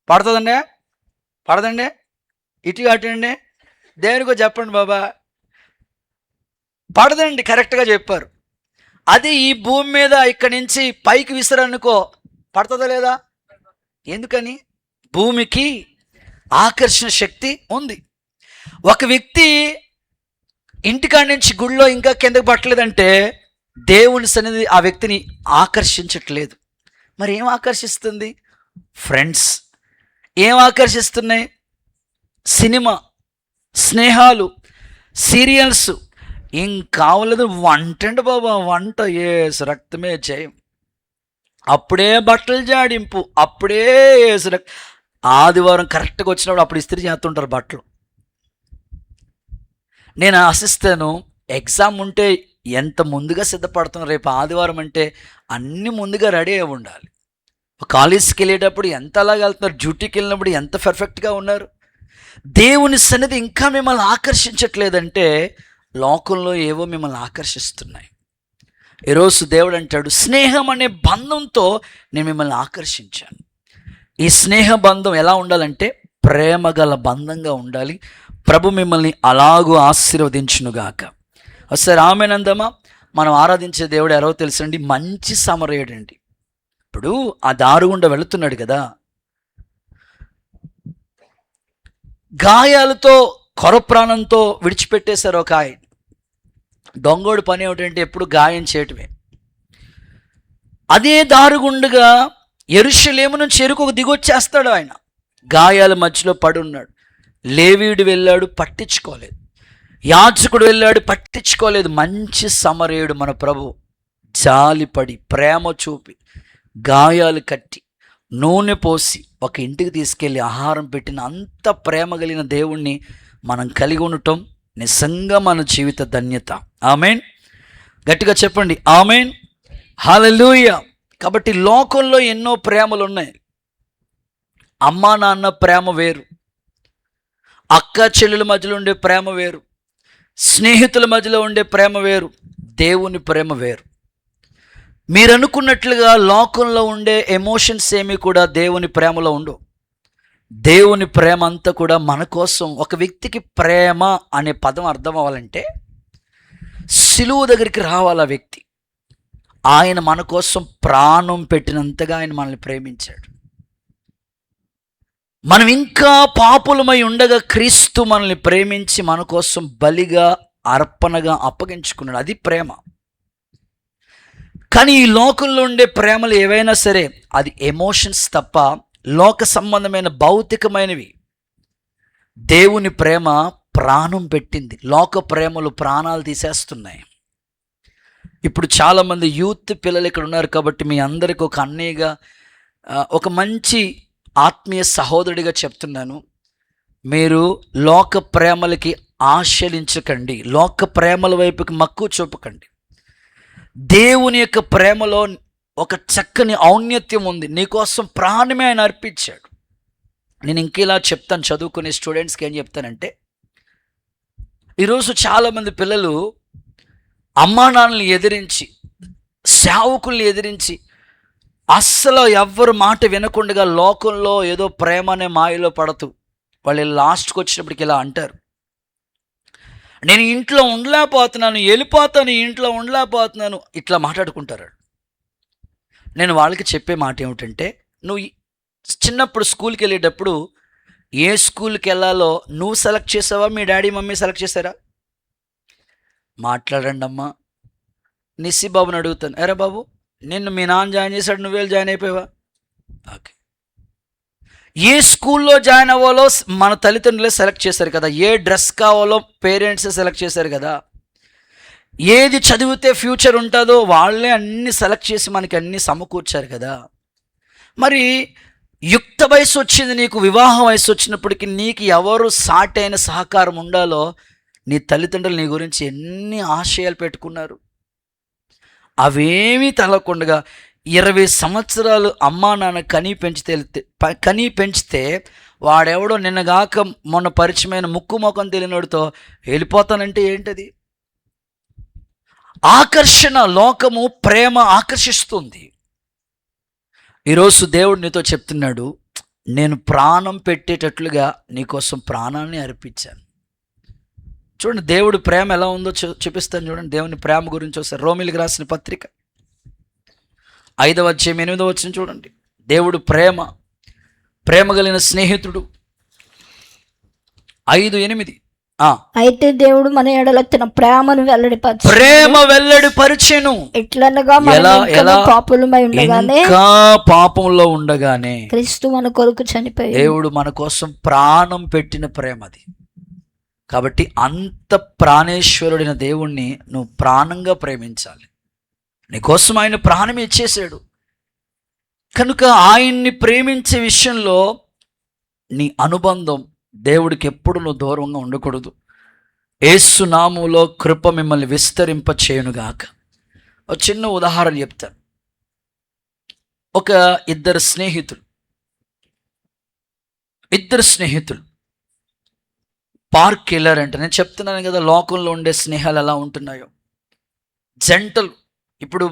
పడుతుందండి? పడదండి? ఇటు అటండి, దేనికో చెప్పండి బాబా. పడదండి, కరెక్ట్గా చెప్పారు. అది ఈ భూమి మీద ఇక్కడి నుంచి పైకి విసిరనుకో, పడుతుందా లేదా? ఎందుకని? భూమికి ఆకర్షణ శక్తి ఉంది. ఒక వ్యక్తి ఇంటికాడి నుంచి గుళ్ళో ఇంకా కిందకి పట్టలేదంటే దేవుని సన్నిధి ఆ వ్యక్తిని ఆకర్షించట్లేదు. మరి ఏం ఆకర్షిస్తుంది? ఫ్రెండ్స్. ఏం ఆకర్షిస్తున్నాయి? సినిమా, స్నేహాలు, సీరియల్స్. ఏం కావలేదు? వంట అండి బాబా, వంట ఏసు రక్తమే చేయం, అప్పుడే బట్టలు జాడింపు, అప్పుడే ఏసు ఆదివారం కరెక్ట్గా వచ్చినప్పుడు అప్పుడు ఇస్త్రీ చేస్తుంటారు బట్టలు. నేను ఆశిస్తాను, ఎగ్జామ్ ఉంటే ఎంత ముందుగా సిద్ధపడుతున్నాం. రేపు ఆదివారం అంటే అన్ని ముందుగా రెడీ అయి ఉండాలి. కాలేజ్కి వెళ్ళేటప్పుడు ఎంత అలాగ వెళ్తున్నారు, డ్యూటీకి వెళ్ళినప్పుడు ఎంత పర్ఫెక్ట్గా ఉన్నారు. దేవుని సన్నిధి ఇంకా మిమ్మల్ని ఆకర్షించట్లేదంటే లోకంలో ఏవో మిమ్మల్ని ఆకర్షిస్తున్నాయి. ఈరోజు దేవుడు అంటాడు, స్నేహం అనే బంధంతో నేను మిమ్మల్ని ఆకర్షించాను. ఈ స్నేహ బంధం ఎలా ఉండాలంటే ప్రేమ గల బంధంగా ఉండాలి. ప్రభు మిమ్మల్ని అలాగూ ఆశీర్వదించునుగాక. ఒకసారి ఆమెనందమా. మనం ఆరాధించే దేవుడు ఎవరో తెలుసండి, మంచి సమరయుడండి. ఇప్పుడు ఆ దారి గుండా వెళుతున్నాడు కదా, గాయాలతో కొరప్రాణంతో విడిచిపెట్టేశారు ఒక ఆయన. దొంగోడు పని ఏమిటంటే ఎప్పుడు గాయం చేయటమే. అదే దారుగుండగా యెరూషలేము నుంచి చెరుకు దిగొచ్చేస్తాడు ఆయన. గాయాల మధ్యలో పడున్నాడు. లేవీయుడు వెళ్ళాడు, పట్టించుకోలేదు. యాజకుడు వెళ్ళాడు, పట్టించుకోలేదు. మంచి సమరయుడు మన ప్రభు జాలిపడి ప్రేమ చూపి గాయాలు కట్టి నూనె పోసి ఒక ఇంటికి తీసుకెళ్ళి ఆహారం పెట్టిన అంత ప్రేమ కలిగిన దేవుణ్ణి మనం కలిగి ఉండటం నిజంగా మన జీవిత ధన్యత. ఆమెన్. గట్టిగా చెప్పండి ఆమెన్. హల్లెలూయా. కాబట్టి లోకంలో ఎన్నో ప్రేమలు ఉన్నాయి. అమ్మా నాన్న ప్రేమ వేరు, అక్క చెల్లెల మధ్యలో ఉండే ప్రేమ వేరు, స్నేహితుల మధ్యలో ఉండే ప్రేమ వేరు, దేవుని ప్రేమ వేరు. మీరు అనుకున్నట్లుగా లోకంలో ఉండే ఎమోషన్స్ ఏమీ కూడా దేవుని ప్రేమలో ఉండవు. దేవుని ప్రేమ అంతా కూడా మన కోసం. ఒక వ్యక్తికి ప్రేమ అనే పదం అర్థం అవ్వాలంటే సిలువ దగ్గరికి రావాలి ఆ వ్యక్తి. ఆయన మన కోసం ప్రాణం పెట్టినంతగా ఆయన మనల్ని ప్రేమించాడు. మనం ఇంకా పాపులమై ఉండగా క్రీస్తు మనల్ని ప్రేమించి మన కోసం బలిగా అర్పణగా అప్పగించుకున్నాడు. అది ప్రేమ. కానీ ఈ లోకంలో ఉండే ప్రేమలు ఏవైనా సరే అది ఎమోషన్స్ తప్ప లోక సంబంధమైన భౌతికమైనవి. దేవుని ప్రేమ ప్రాణం పెట్టింది. లోక ప్రేమలు ప్రాణాలు తీసేస్తున్నాయి. ఇప్పుడు చాలామంది యూత్ పిల్లలు ఇక్కడ ఉన్నారు కాబట్టి మీ అందరికీ ఒక అన్నయ్యగా, ఒక మంచి ఆత్మీయ సహోదరుడిగా చెప్తున్నాను. మీరు లోక ప్రేమలకి ఆశలించకండి, లోక ప్రేమల వైపుకి మక్కువ చూపకండి. దేవుని యొక్క ప్రేమలో ఒక చక్కని ఔన్నత్యం ఉంది. నీకోసం ప్రాణమే ఆయన అర్పించాడు. నేను ఇంకేలా చెప్తాను, చదువుకునే స్టూడెంట్స్కి ఏం చెప్తానంటే, ఈరోజు చాలామంది పిల్లలు అమ్మా నాన్నల్ని ఎదిరించి, సేవకుల్ని ఎదిరించి, అస్సలు ఎవ్వరు మాట వినకుండా లోకంలో ఏదో ప్రేమ అనే మాయలో పడుతూ వాళ్ళు లాస్ట్కి వచ్చినప్పటికి ఇలా అంటారు, నేను ఇంట్లో ఉండలేకపోతున్నాను, వెళ్ళిపోతాను, ఇంట్లో ఉండలేకపోతున్నాను, ఇట్లా మాట్లాడుకుంటారు. నేను వాళ్ళకి చెప్పే మాట ఏమిటంటే, నువ్వు చిన్నప్పుడు స్కూల్కి వెళ్ళేటప్పుడు ఏ స్కూల్కి వెళ్ళాలో నువ్వు సెలెక్ట్ చేసావా, మీ డాడీ మమ్మీ సెలెక్ట్ చేశారా? మాట్లాడండి అమ్మా. నిస్సి బాబుని అడుగుతాను, ఎరా బాబు నిన్ను మీ నాన్న జాయిన్ చేశాడు, నువ్వేళ్ళు జాయిన్ అయిపోయావా? ఓకే. ఏ స్కూల్లో జాయిన్ అవ్వాలో మన తల్లిదండ్రులే సెలెక్ట్ చేశారు కదా. ఏ డ్రెస్ కావాలో పేరెంట్సే సెలెక్ట్ చేశారు కదా. ఏది చదివితే ఫ్యూచర్ ఉంటుందో వాళ్ళే అన్ని సెలెక్ట్ చేసి మనకి అన్ని సమకూర్చారు కదా. మరి యుక్త వయసు వచ్చింది, నీకు వివాహ వయసు వచ్చినప్పటికీ నీకు ఎవరు సాటి అయిన సహకారం ఉండాలో నీ తల్లిదండ్రులు నీ గురించి ఎన్ని ఆశయాలు పెట్టుకున్నారు. అవేమీ తలకుండా 20 సంవత్సరాలు అమ్మా నాన్న కనీ పెంచితే వాడెవడో నిన్నగాక మొన్న పరిచయమైన ముక్కు మొఖం తెలియనోడితో వెళ్ళిపోతానంటే ఏంటది? ఆకర్షణ. లోకము ప్రేమ ఆకర్షిస్తుంది. ఈరోజు దేవుడు నీతో చెప్తున్నాడు, నేను ప్రాణం పెట్టేటట్లుగా నీకోసం ప్రాణాన్ని అర్పించాను. చూడండి దేవుడు ప్రేమ ఎలా ఉందో చూపిస్తాను. చూడండి దేవుని ప్రేమ గురించి ఒకసారి రోమిలికి రాసిన పత్రిక 5వ అధ్యాయం 8వ వచనం చూడండి. దేవుడు ప్రేమ కలిగిన స్నేహితుడు. 5:8. అయితే దేవుడు మన ఎడల తన ప్రేమను వెల్లడిపరిచెను. ఎట్లనగా పాపులమై ఉండగానే, పాపంలో ఉండగానే క్రీస్తు మన కొరకు చనిపోయాడు. దేవుడు మన కోసం ప్రాణం పెట్టిన ప్రేమ అది. కాబట్టి అంత ప్రాణేశ్వరుడైన దేవుణ్ణి నువ్వు ప్రాణంగా ప్రేమించాలి. నీకోసం ఆయన ప్రాణం ఇచ్చేసాడు కనుక ఆయన్ని ప్రేమించే విషయంలో నీ అనుబంధం దేవుడికి ఎప్పుడు నువ్వు దూరంగా ఉండకూడదు. యేసు నామములో కృప మిమ్మల్ని విస్తరింప చేయునుగాక. ఒక చిన్న ఉదాహరణ చెప్తాను. ఒక ఇద్దరు స్నేహితులు పార్క్ వెళ్ళారంట. నేను చెప్తున్నాను కదా, లోకంలో ఉండే స్నేహాలు ఎలా ఉంటున్నాయో. జంటలు ఇప్పుడు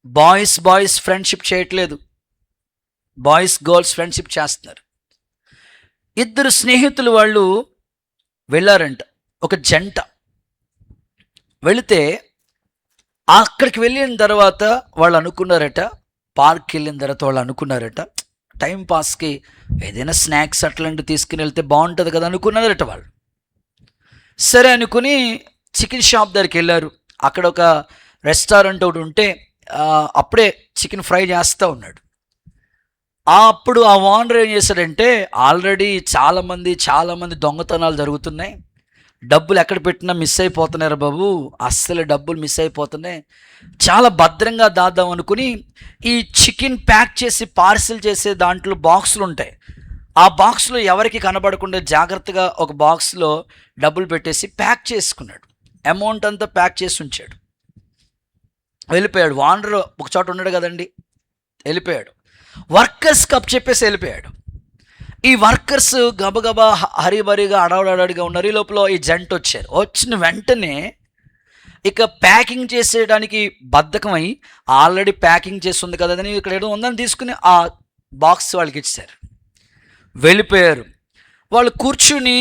బాయ్స్ ఫ్రెండ్షిప్ చేయట్లేదు, గర్ల్స్ ఫ్రెండ్షిప్ చేస్తున్నారు. ఇద్దరు స్నేహితులు వాళ్ళు వెళ్ళారంట, ఒక జంట. వెళితే అక్కడికి వెళ్ళిన తర్వాత వాళ్ళు అనుకున్నారట, పార్క్ వెళ్ళిన తర్వాత వాళ్ళు అనుకున్నారట, టైం పాస్కి ఏదైనా స్నాక్స్ అట్లాంటివి తీసుకుని వెళ్తే బాగుంటుంది కదా అనుకున్నారట వాళ్ళు. సరే అనుకుని చికెన్ షాప్ దగ్గరికి వెళ్ళారు. అక్కడ ఒక రెస్టారెంట్ ఒకటి ఉంటే అప్పుడే చికెన్ ఫ్రై చేస్తూ ఉన్నాడు. అప్పుడు ఆ ఓనర్ ఏం చేశాడంటే, ఆల్రెడీ చాలామంది దొంగతనాలు జరుగుతున్నాయి, డబ్బులు ఎక్కడ పెట్టినా మిస్ అయిపోతున్నారు బాబు, అస్సలు డబ్బులు మిస్ అయిపోతున్నాయి, చాలా భద్రంగా దాద్దాం అనుకుని ఈ చికెన్ ప్యాక్ చేసి పార్సిల్ చేసే దాంట్లో బాక్సులు ఉంటాయి, ఆ బాక్స్లో ఎవరికి కనబడకుండా జాగ్రత్తగా ఒక బాక్స్లో డబ్బులు పెట్టేసి ప్యాక్ చేసుకున్నాడు. అమౌంట్ అంతా ప్యాక్ చేసి ఉంచాడు. వెళ్ళిపోయాడు. ఓనర్ ఒక చోట ఉన్నాడు కదండి, వెళ్ళిపోయాడు. వర్కర్స్కి అప్ చెప్పేసి వెళ్ళిపోయాడు. ఈ వర్కర్స్ గబగబా హరిబరిగా అడవడగా ఉన్నారు. ఈ లోపల ఈ జంట వచ్చారు. వచ్చిన వెంటనే ఇక ప్యాకింగ్ చేసేయడానికి బద్ధకమై, ఆల్రెడీ ప్యాకింగ్ చేసి ఉంది కదా అని ఇక్కడ ఏదో ఉందని తీసుకుని ఆ బాక్స్ వాళ్ళకి ఇచ్చారు. వెళ్ళిపోయారు. వాళ్ళు కూర్చుని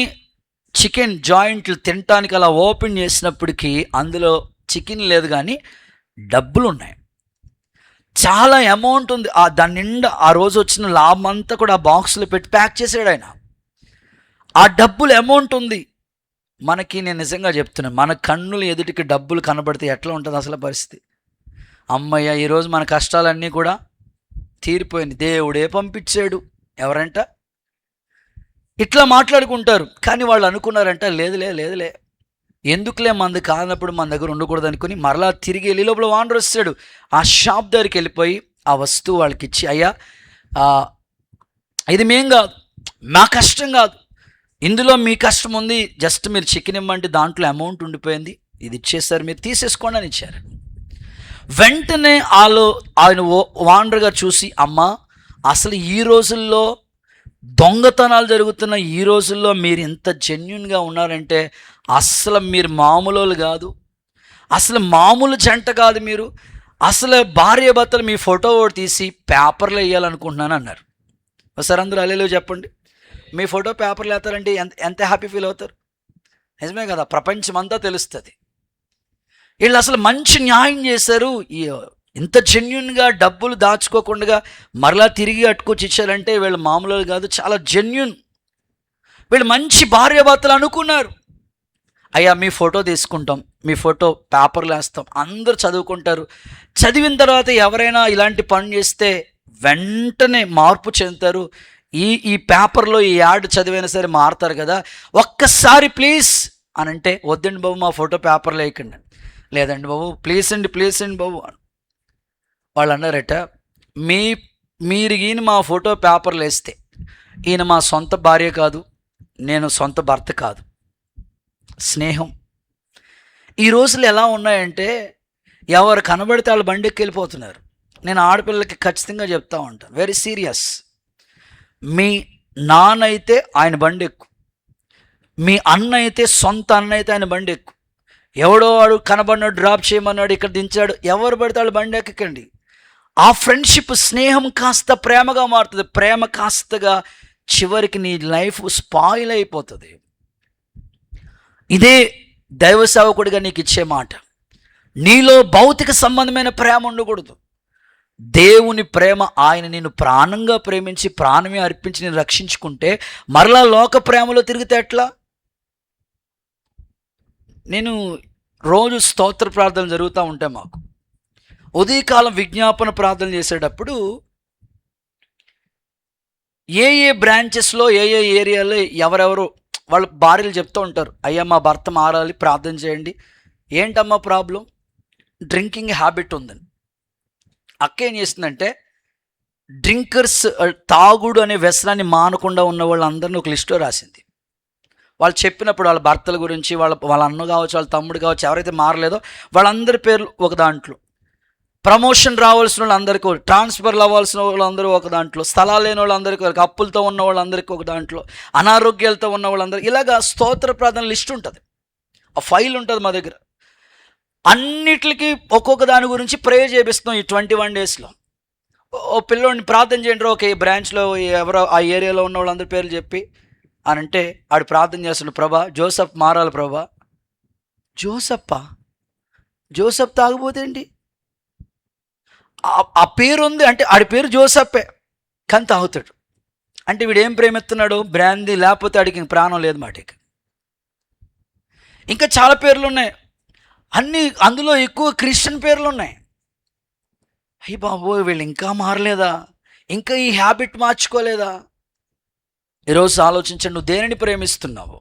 చికెన్ జాయింట్లు తినటానికి అలా ఓపెన్ చేసినప్పటికీ అందులో చికెన్ లేదు కానీ డబ్బులు ఉన్నాయి, చాలా అమౌంట్ ఉంది. దాని నిండా ఆ రోజు వచ్చిన లాభం అంతా కూడా ఆ బాక్స్లో పెట్టి ప్యాక్ చేసాడు ఆయన. ఆ డబ్బులు అమౌంట్ ఉంది. మనకి నేను నిజంగా చెప్తున్నాను, మన కన్నులు ఎదుటికి డబ్బులు కనబడితే ఎట్లా ఉంటుంది అసలు పరిస్థితి? అమ్మయ్య, ఈరోజు మన కష్టాలన్నీ కూడా తీరిపోయింది, దేవుడే పంపించాడు. ఎవరంట ఇట్లా మాట్లాడుకుంటారు. కానీ వాళ్ళు అనుకున్నారంట, లేదులే ఎందుకులే, మంది కానప్పుడు మన దగ్గర ఉండకూడదు అనుకుని మరలా తిరిగి వెళ్ళి లోపల ఓనర్ వస్తాడు. ఆ షాప్ దగ్గరికి వెళ్ళిపోయి ఆ వస్తువు వాళ్ళకి ఇచ్చి, అయ్యా ఇది మేం కాదు, మా కష్టం కాదు, ఇందులో మీ కష్టం ఉంది, జస్ట్ మీరు చికెన్ ఇమ్మంటే దాంట్లో అమౌంట్ ఉండిపోయింది, ఇది ఇచ్చేసారు, మీరు తీసేసుకోండి అని ఇచ్చారు. వెంటనే ఆయన ఓనర్గా చూసి, అమ్మా అసలు ఈ రోజుల్లో దొంగతనాలు జరుగుతున్న ఈ రోజుల్లో మీరు ఇంత జెన్యున్గా ఉన్నారంటే అసలు మీరు మామూలు కాదు, అసలు మామూలు జంట కాదు మీరు, అసలు భార్య భర్తలు మీ ఫోటో తీసి పేపర్లో వేయాలనుకుంటున్నాను అన్నారు. ఒకసారి అందరూ హల్లెలూయా చెప్పండి. మీ ఫోటో పేపర్లో వేస్తారంటే ఎంత హ్యాపీ ఫీల్ అవుతారు? నిజమే కదా, ప్రపంచం అంతా తెలుస్తుంది. వీళ్ళు అసలు మంచి న్యాయం చేశారు. ఇంత జెన్యున్గా డబ్బులు దాచుకోకుండా మరలా తిరిగి అట్టుకొచ్చి ఇచ్చారంటే వీళ్ళు మామూలు కాదు, చాలా జెన్యున్. వీళ్ళు మంచి భార్యాభర్తలు అనుకున్నారు. అయ్యా మీ ఫోటో తీసుకుంటాం, మీ ఫోటో పేపర్లు వేస్తాం, అందరూ చదువుకుంటారు. చదివిన తర్వాత ఎవరైనా ఇలాంటి పని చేస్తే వెంటనే మార్పు చెందుతారు. ఈ పేపర్లో ఈ యాడ్ చదివైనా సరే మారుతారు కదా, ఒక్కసారి ప్లీజ్ అని అంటే, వద్దండి బాబు మా ఫోటో పేపర్లో వేయకండి, లేదండి బాబు ప్లీజ్ అండి బాబు. వాళ్ళు అన్నారట, మీరు ఈయన మా ఫోటో పేపర్లు వేస్తే ఈయన మా సొంత భార్య కాదు, నేను సొంత భర్త కాదు. స్నేహం ఈ రోజులు ఎలా ఉన్నాయంటే, ఎవరు కనబడితే వాళ్ళు బండికి వెళ్ళిపోతున్నారు. నేను ఆడపిల్లలకి ఖచ్చితంగా చెప్తా ఉంటాను, వెరీ సీరియస్. మీ నాన్న అయితే ఆయన బండి ఎక్కు, మీ అన్న అయితే సొంత అన్న అయితే ఆయన బండి ఎక్కు. ఎవడో వాడు కనబడినాడు, డ్రాప్ చేయమన్నాడు, ఇక్కడ దించాడు, ఎవరు పడితే వాళ్ళు బండి ఎక్కకండి. ఆ ఫ్రెండ్షిప్ స్నేహం కాస్త ప్రేమగా మారుతుంది, ప్రేమ కాస్తగా చివరికి నీ లైఫ్ స్పాయిల్ అయిపోతుంది. ఇదే దైవ సేవకుడిగా నీకు ఇచ్చే మాట. నీలో భౌతిక సంబంధమైన ప్రేమ ఉండకూడదు. దేవుని ప్రేమ, ఆయన నిన్ను ప్రాణంగా ప్రేమించి ప్రాణమే అర్పించి నేను రక్షించుకుంటే మరలా లోక ప్రేమలో తిరిగితే ఎట్లా? నేను రోజు స్తోత్ర ప్రార్థనలు జరుగుతూ ఉంటాయి మాకు. ఉదయకాలం విజ్ఞాపన ప్రార్థన చేసేటప్పుడు ఏ బ్రాంచెస్లో ఏ ఏరియాలో ఎవరెవరు వాళ్ళ భార్యలు చెప్తూ ఉంటారు, అయ్యా మా భర్త మారాలి, ప్రార్థన చేయండి. ఏంటమ్మా ప్రాబ్లం? డ్రింకింగ్ హ్యాబిట్ ఉందని. అక్క ఏం చేస్తుందంటే, డ్రింకర్స్, తాగుడు అనే వ్యసనాన్ని మానకుండా ఉన్న వాళ్ళందరినీ ఒక లిస్టులో రాసింది. వాళ్ళు చెప్పినప్పుడు వాళ్ళ భర్తల గురించి, వాళ్ళ అన్న కావచ్చు, వాళ్ళ తమ్ముడు కావచ్చు, ఎవరైతే మారలేదో వాళ్ళందరి పేర్లు ఒక దాంట్లో, ప్రమోషన్ రావాల్సిన వాళ్ళందరికీ, ట్రాన్స్ఫర్లు అవ్వాల్సిన వాళ్ళందరూ ఒక దాంట్లో, స్థలాలు లేని వాళ్ళందరికీ, అప్పులతో ఉన్న వాళ్ళందరికీ ఒక దాంట్లో, అనారోగ్యాలతో ఉన్న వాళ్ళందరూ, ఇలాగా స్తోత్ర ప్రార్థన లిస్ట్ ఉంటుంది, ఆ ఫైల్ ఉంటుంది మా దగ్గర. అన్నిటికీ ఒక్కొక్క దాని గురించి ప్రే చేపిస్తున్నాం ఈ 21 డేస్లో. ఓ పిల్లోడిని ప్రార్థన చేయండి, ఒక బ్రాంచ్లో ఎవరో ఆ ఏరియాలో ఉన్న వాళ్ళందరి పేర్లు చెప్పి అని అంటే ఆడు ప్రార్థన చేస్తున్నాడు, ప్రభా జోసఫ్ మారాలి ప్రభా. జోసఫ్ తాగబోతే ఏంటి, ఆ పేరు ఉంది అంటే ఆడి పేరు జోసఫే, కానీ తాగుతాడు అంటే వీడు ఏం ప్రేమెత్తున్నాడు, బ్రాందీ, లేకపోతే ఆడికి ప్రాణం లేదు మాటికి. ఇంకా చాలా పేర్లు ఉన్నాయి, అందులో ఎక్కువ క్రిస్టియన్ పేర్లు ఉన్నాయి. అయ్యి బాబోయ్ వీళ్ళు ఇంకా మారలేదా, ఇంకా ఈ హ్యాబిట్ మార్చుకోలేదా? ఈరోజు ఆలోచించండి, నువ్వు దేనిని ప్రేమిస్తున్నావు?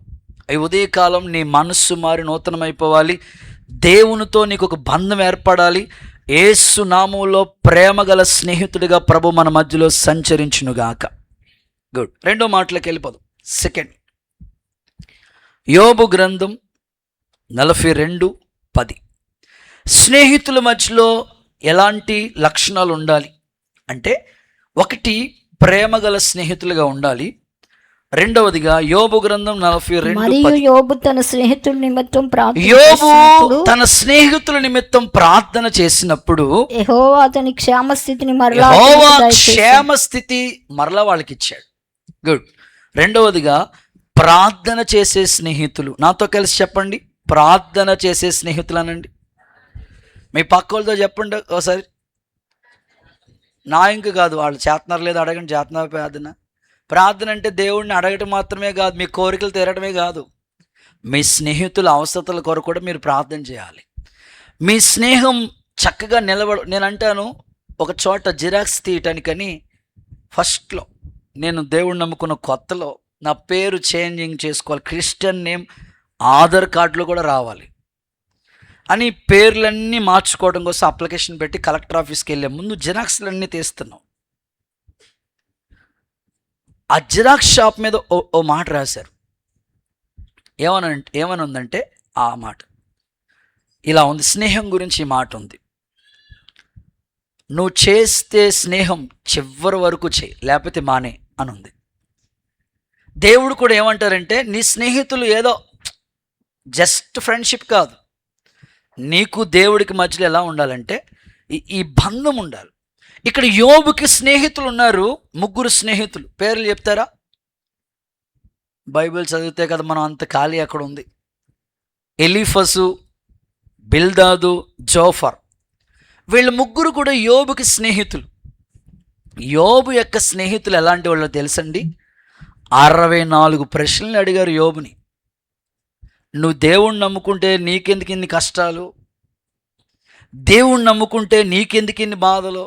ఈ ఉదయకాలం నీ మనస్సు మారి నూతనమైపోవాలి, దేవునితో నీకు ఒక బంధం ఏర్పడాలి. యేసు నామములో ప్రేమగల స్నేహితుడిగా ప్రభు మన మధ్యలో సంచరించునుగాక. గుడ్. రెండో మాటలోకి వెళ్ళిపోదాం. సెకండ్, యోబు గ్రంథం 42:10. స్నేహితుల మధ్యలో ఎలాంటి లక్షణాలు ఉండాలి అంటే, ఒకటి ప్రేమగల స్నేహితులుగా ఉండాలి. రెండవదిగా యోబు గ్రంథం 42:10. యోబు తన స్నేహితుల నిమిత్తం ప్రార్థన చేసినప్పుడు యెహోవా అతని క్షేమస్థితిని మరలా వాళ్ళకి ఇచ్చాడు. గుడ్. రెండవదిగా ప్రార్థన చేసే స్నేహితులు. నాతో కలిసి చెప్పండి, ప్రార్థన చేసే స్నేహితులు అనండి. మీ పక్క వాళ్ళతో చెప్పండి ఒకసారి. నా ఇంక కాదు, వాళ్ళు చేతనారు లేదు అడగండి, చేతనారు ప్రార్థన. ప్రార్థన అంటే దేవుడిని అడగటం మాత్రమే కాదు, మీ కోరికలు తీరటమే కాదు, మీ స్నేహితుల అవసరతల కొరకు కూడా మీరు ప్రార్థన చేయాలి. మీ స్నేహం చక్కగా నేను అంటాను, ఒక చోట జిరాక్స్ తీయటానికని ఫస్ట్లో నేను దేవుడిని నమ్ముకున్న కొత్తలో నా పేరు చేంజింగ్ చేసుకోవాలి, క్రిస్టియన్ నేమ్ ఆధార్ కార్డులో కూడా రావాలి అని పేర్లన్నీ మార్చుకోవడం కోసం అప్లికేషన్ పెట్టి కలెక్టర్ ఆఫీస్కి వెళ్ళే ముందు జిరాక్స్లన్నీ తీస్తున్నాం. ఆ జిరాక్స్ షాప్ మీద ఓ మాట రాశారు. ఏమని ఉందంటే, ఆ మాట ఇలా ఉంది, స్నేహం గురించి ఈ మాట ఉంది, నువ్వు చేస్తే స్నేహం చివరి వరకు చేయి, లేకపోతే మానే అని ఉంది. దేవుడు కూడా ఏమంటారంటే, నీ స్నేహితులు ఏదో జస్ట్ ఫ్రెండ్షిప్ కాదు, నీకు దేవుడికి మధ్యలో ఎలా ఉండాలంటే ఈ బంధం ఉండాలి. ఇక్కడ యోబుకి స్నేహితులు ఉన్నారు, 3 స్నేహితులు. పేర్లు చెప్తారా? బైబిల్ చదివితే కదా మనం అంత ఖాళీ అక్కడ ఉంది. ఎలీఫసు, బిల్దాదు, జోఫర్, వీళ్ళ 3 కూడా యోబుకి స్నేహితులు. యోబు యొక్క స్నేహితులు ఎలాంటి వాళ్ళు తెలుసండి? 64 ప్రశ్నలు అడిగారు యోబుని. నువ్వు దేవుణ్ణి నమ్ముకుంటే నీకెందుకు ఇన్ని కష్టాలు, దేవుణ్ణి నమ్ముకుంటే నీకెందుకు ఇన్ని బాధలు,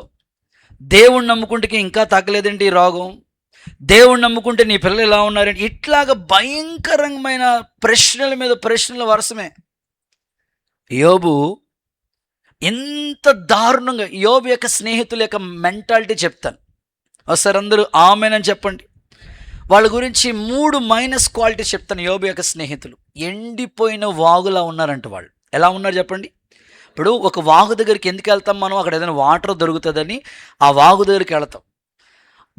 దేవుణ్ణి నమ్ముకుంటే ఇంకా తగ్గలేదండి ఈ రోగం, దేవుణ్ణి నమ్ముకుంటే నీ పిల్లలు ఎలా ఉన్నారంటే, ఇట్లాగా భయంకరమైన ప్రశ్నల మీద ప్రశ్నల వర్షమే. యోబు ఎంత దారుణంగా, యోబు యొక్క స్నేహితుల యొక్క మెంటాలిటీ చెప్తాను ఒకసారి, అందరూ ఆమెనని చెప్పండి. వాళ్ళ గురించి 3 మైనస్ క్వాలిటీస్ చెప్తాను. యోబు యొక్క స్నేహితులు ఎండిపోయిన వాగులా ఉన్నారంట. వాళ్ళు ఎలా ఉన్నారు చెప్పండి? ఇప్పుడు ఒక వాగు దగ్గరికి ఎందుకు వెళ్తాం మనం? అక్కడ ఏదైనా వాటర్ దొరుకుతుందని ఆ వాగు దగ్గరికి వెళ్తాం.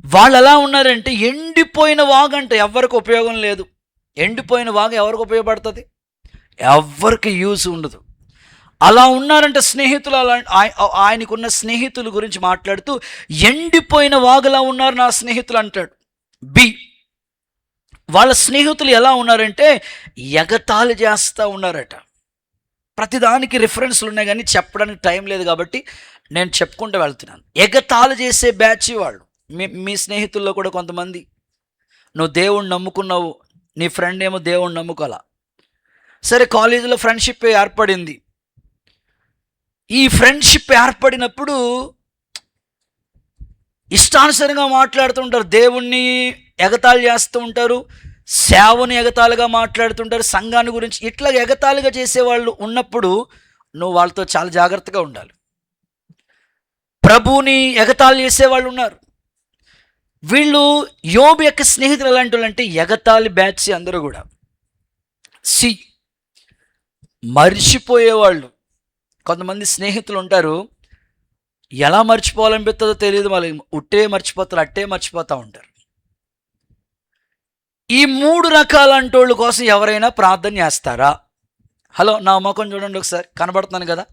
వాళ్ళు ఎలా ఉన్నారంటే ఎండిపోయిన వాగు అంట, ఎవరికి ఉపయోగం లేదు. ఎండిపోయిన వాగు ఎవరికి ఉపయోగపడుతుంది? ఎవరికి యూజ్ ఉండదు. అలా ఉన్నారంటే స్నేహితులు. అలా ఆయనకున్న స్నేహితుల గురించి మాట్లాడుతూ ఎండిపోయిన వాగులా ఉన్నారు నా స్నేహితులు అంటాడు. వాళ్ళ స్నేహితులు ఎలా ఉన్నారంటే ఎగతాళి చేస్తూ ఉన్నారట. ప్రతిదానికి రిఫరెన్స్లు ఉన్నాయి కానీ చెప్పడానికి టైం లేదు కాబట్టి నేను చెప్పుకుంటూ వెళ్తున్నాను. ఎగతాళి చేసే బ్యాచ్ వాళ్ళు. మీ స్నేహితుల్లో కూడా కొంతమంది, నువ్వు దేవుణ్ణి నమ్ముకున్నావు, నీ ఫ్రెండ్ ఏమో దేవుణ్ణి నమ్ముకోవాలా. సరే, కాలేజీలో ఫ్రెండ్షిప్ ఏర్పడింది. ఈ ఫ్రెండ్షిప్ ఏర్పడినప్పుడు ఇష్టానుసారంగా మాట్లాడుతుంటారు, దేవుణ్ణి ఎగతాళి చేస్తూ ఉంటారు, సేవని ఎగతాళిగా మాట్లాడుతుంటారు, సంఘాన్ని గురించి ఇట్లా ఎగతాళిగా చేసేవాళ్ళు ఉన్నప్పుడు నువ్వు వాళ్ళతో చాలా జాగ్రత్తగా ఉండాలి. ప్రభువుని ఎగతాళి చేసేవాళ్ళు ఉన్నారు. వీళ్ళు యోబు యొక్క స్నేహితులు ఎలాంటి వాళ్ళు అంటే ఎగతాళి బ్యాచ్ అందరూ కూడా. సి మర్చిపోయేవాళ్ళు కొంతమంది స్నేహితులు ఉంటారు, ఎలా మర్చిపోవాలనిపిస్తుందో తెలియదు, వాళ్ళు ఉట్టే మర్చిపోతారు, అట్టే మర్చిపోతూ ఉంటారు. ఈ 3 రకాల అంటోళ్ళ కోసం ఎవరైనా ప్రార్థన చేస్తారా? హలో, నా ముఖం చూడండి ఒకసారి, కనబడుతున్నాను కదా.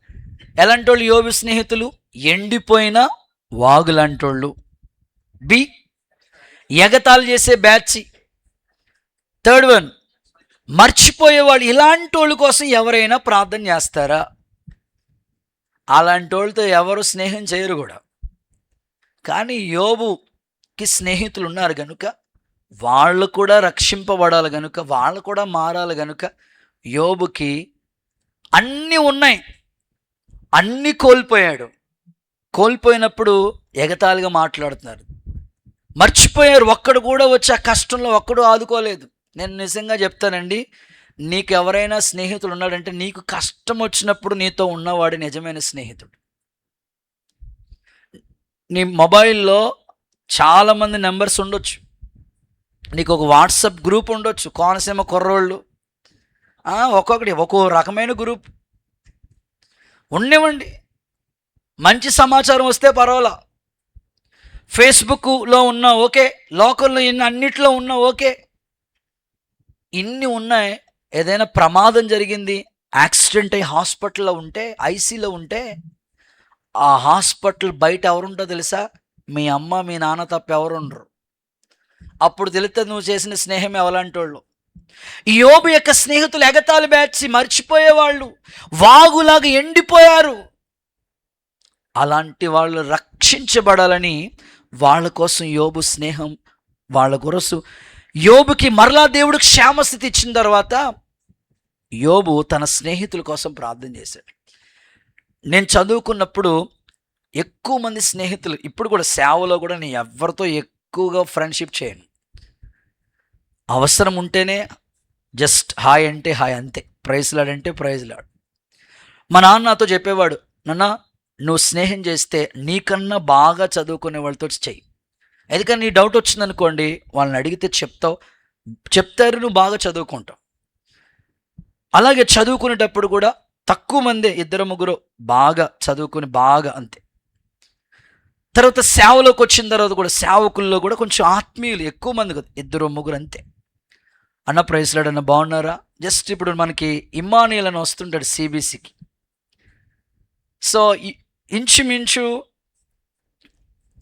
ఎలాంటోళ్ళు యోబు స్నేహితులు? ఎండిపోయిన వాగులంటోళ్ళు. బి, ఎగతాళి చేసే బ్యాచ్. Third one, మర్చిపోయేవాళ్ళు. ఇలాంటి వాళ్ళ కోసం ఎవరైనా ప్రార్థన చేస్తారా? అలాంటి వాళ్ళతో ఎవరు స్నేహం చేయరు కూడా. కానీ యోబుకి స్నేహితులు ఉన్నారు కనుక, వాళ్ళు కూడా రక్షింపబడాలి కనుక, వాళ్ళు కూడా మారాలి కనుక, యోబుకి అన్నీ ఉన్నాయి, అన్నీ కోల్పోయాడు. కోల్పోయినప్పుడు ఎగతాళిగా మాట్లాడుతున్నారు. మర్చిపోయారు, ఒక్కడు కూడా వచ్చి ఆ కష్టంలో ఒక్కడు ఆదుకోలేదు. నేను నిజంగా చెప్తానండి, నీకు ఎవరైనా స్నేహితుడు ఉన్నాడంటే నీకు కష్టం వచ్చినప్పుడు నీతో ఉన్నవాడు నిజమైన స్నేహితుడు. నీ మొబైల్లో చాలామంది నెంబర్స్ ఉండొచ్చు, నీకు ఒక వాట్సాప్ గ్రూప్ ఉండొచ్చు, కోనసీమ కుర్రోళ్ళు, ఒక్కొక్కటి ఒక్కో రకమైన గ్రూప్ ఉండేవండి. మంచి సమాచారం వస్తే పర్వాలా, ఫేస్బుక్లో ఉన్నా ఓకే, లోకల్లో అన్నిట్లో ఉన్నా ఓకే. ఇన్ని ఉన్నాయి, ఏదైనా ప్రమాదం జరిగింది, యాక్సిడెంట్ అయ్యి హాస్పిటల్లో ఉంటే, ఐసీలో ఉంటే, ఆ హాస్పిటల్ బయట ఎవరుంటో తెలుసా? మీ అమ్మ మీ నాన్న తప్ప ఎవరు ఉండరు. అప్పుడు తెలుస్తుంది నువ్వు చేసిన స్నేహం ఎవలాంటి వాళ్ళు. ఈ యోబు యొక్క స్నేహితులు ఎగతాళి బ్యాచ్, మర్చిపోయేవాళ్ళు, వాగులాగా ఎండిపోయారు. అలాంటి వాళ్ళు రక్షించబడాలని వాళ్ళ కోసం యోబు స్నేహం, వాళ్ళ కొరసు యోబుకి మరలా దేవుడు క్షేమస్థితి ఇచ్చిన తర్వాత యోబు తన స్నేహితుల కోసం ప్రార్థన చేశాడు. నేను చదువుకున్నప్పుడు ఎక్కువ మంది స్నేహితులు, ఇప్పుడు కూడా సేవలో కూడా నేను ఎవరితో ఎక్కువగా ఫ్రెండ్షిప్ చేయను. అవసరం ఉంటేనే జస్ట్ హాయ్ అంటే హాయ్, అంతే. ప్రైజ్ లాడ్ అంటే ప్రైజ్ లాడ్. మా నాన్న నాతో చెప్పేవాడు, నాన్న నువ్వు స్నేహం చేస్తే నీకన్నా బాగా చదువుకునే వాళ్ళతో చెయ్యి. ఎందుకని నీ డౌట్ వచ్చిందనుకోండి, వాళ్ళని అడిగితే చెప్తారు, నువ్వు బాగా చదువుకుంటావు. అలాగే చదువుకునేటప్పుడు కూడా తక్కువ మందే, 2-3 బాగా చదువుకుని బాగా, అంతే. తర్వాత సేవలోకి వచ్చిన తర్వాత కూడా సేవకుల్లో కూడా కొంచెం ఆత్మీయులు ఎక్కువ మంది కదా, 2-3 అంతే. అన్న ప్రైజ్ లాడ్ అన్న బాగున్నారా? జస్ట్ ఇప్పుడు మనకి ఇమ్మానుయేల్ అని వస్తుంటాడు సిబిసికి. సో ఇంచుమించు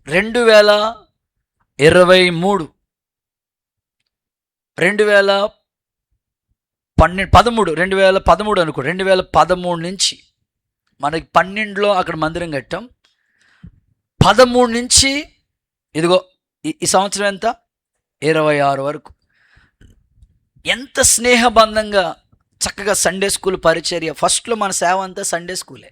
2013 అనుకో, 2013 నుంచి మనకి 12లో అక్కడ మందిరం కట్టాం. 13 నుంచి ఇదిగో ఈ సంవత్సరం ఎంత, 26 వరకు ఎంత స్నేహబంధంగా చక్కగా సండే స్కూల్ పరిచర్య. ఫస్ట్లో మన సేవ అంతా సండే స్కూలే.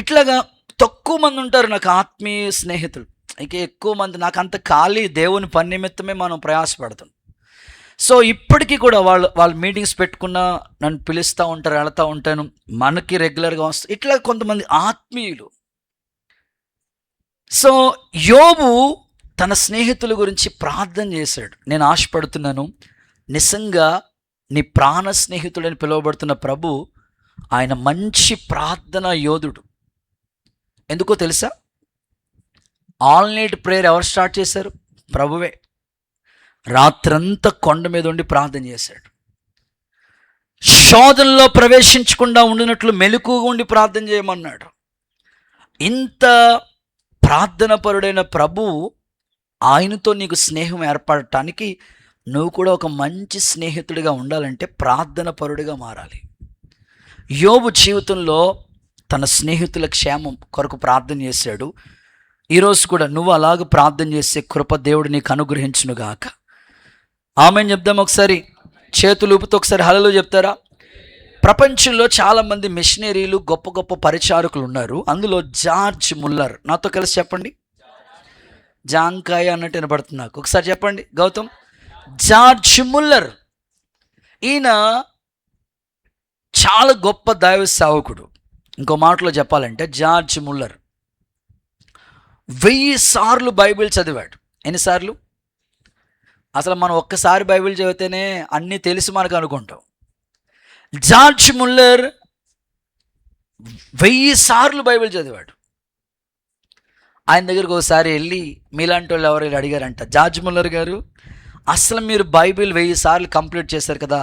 ఇట్లాగా తక్కువ మంది ఉంటారు నాకు ఆత్మీయ స్నేహితులు. ఇక ఎక్కువ మంది నాకు అంత ఖాళీ, దేవుని పని నిమిత్తమే మనం ప్రయాసపడతాం. సో ఇప్పటికీ కూడా వాళ్ళు మీటింగ్స్ పెట్టుకున్నా నన్ను పిలుస్తూ ఉంటారు, వెళుతూ ఉంటాను, మనకి రెగ్యులర్గా వస్తారు. ఇట్లా కొంతమంది ఆత్మీయులు. సో యోబు తన స్నేహితుల గురించి ప్రార్థన చేశాడు. నేను ఆశపడుతున్నాను, నిజంగా నీ ప్రాణ స్నేహితుడని పిలువబడుతున్న ప్రభు ఆయన మంచి ప్రార్థన యోధుడు. ఎందుకో తెలుసా? ఆల్ నైట్ ప్రేయర్ ఎవరు స్టార్ట్ చేశారు? ప్రభువే. రాత్రంతా కొండ మీద ఉండి ప్రార్థన చేశాడు. శోధనలో ప్రవేశించకుండా ఉండినట్లు మెలకుగా ఉండి ప్రార్థన చేయమన్నాడు. ఇంత ప్రార్థన పరుడైన ప్రభు ఆయనతో నీకు స్నేహం ఏర్పడటానికి నువ్వు కూడా ఒక మంచి స్నేహితుడిగా ఉండాలంటే ప్రార్థన పరుడిగా మారాలి. యోబు జీవితంలో తన స్నేహితుల క్షేమం కొరకు ప్రార్థన చేశాడు. ఈరోజు కూడా నువ్వు అలాగ ప్రార్థన చేసే కృప దేవుడు నీకు అనుగ్రహించునుగాక. ఆమేన్ చెప్దాం ఒకసారి, చేతులు ఊపుతూ ఒకసారి హల్లెలూయా చెప్తారా? ప్రపంచంలో చాలామంది మిషనరీలు, గొప్ప గొప్ప పరిచారకులు ఉన్నారు. అందులో జార్జ్ ముల్లర్, నాతో కలిసి చెప్పండి. జాంకాయ అన్నట్టు వినపడుతుంది నాకు. ఒకసారి చెప్పండి గౌతమ్. జార్జ్ ముల్లర్, ఈయన చాలా గొప్ప దైవ సేవకుడు. ఇంకో మాటలో చెప్పాలంటే జార్జ్ ముల్లర్ 1000 సార్లు బైబిల్ చదివాడు. ఎన్నిసార్లు? అసలు మనం ఒక్కసారి బైబిల్ చదివితేనే అన్నీ తెలిసి మనకు అనుకుంటాం. జార్జ్ ముల్లర్ 1000 సార్లు బైబిల్ చదివాడు. ఆయన దగ్గరికి ఒకసారి వెళ్ళి మీలాంటి వాళ్ళు ఎవరైనా అడిగారంట, జార్జ్ ముల్లర్ గారు అసలు మీరు బైబిల్ 1000 సార్లు కంప్లీట్ చేశారు కదా,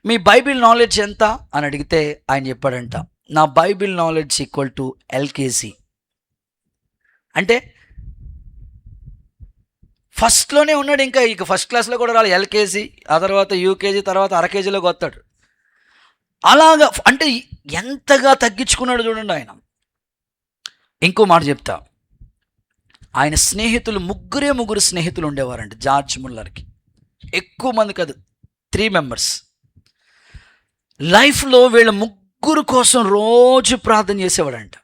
మీ బైబిల్ నాలెడ్జ్ ఎంత అని అడిగితే ఆయన చెప్పాడంట, నా Bible knowledge equal to LKG. అంటే ఫస్ట్లోనే ఉన్నాడు, ఇక ఫస్ట్ క్లాస్లో కూడా రాలి, ఎల్కేజీ, ఆ తర్వాత యూకేజీ, తర్వాత అరకేజీలోకి వస్తాడు. అలాగా అంటే ఎంతగా తగ్గించుకున్నాడు చూడండి ఆయన. ఇంకో మాట చెప్తా, ఆయన స్నేహితులు ముగ్గురు స్నేహితులు ఉండేవారంట జార్జ్ ముల్లర్కి. ఎక్కువ మంది కాదు, 3 మెంబర్స్. లైఫ్లో వీళ్ళ ముగ్గురు కోసం రోజు ప్రార్థన చేసేవాడంట.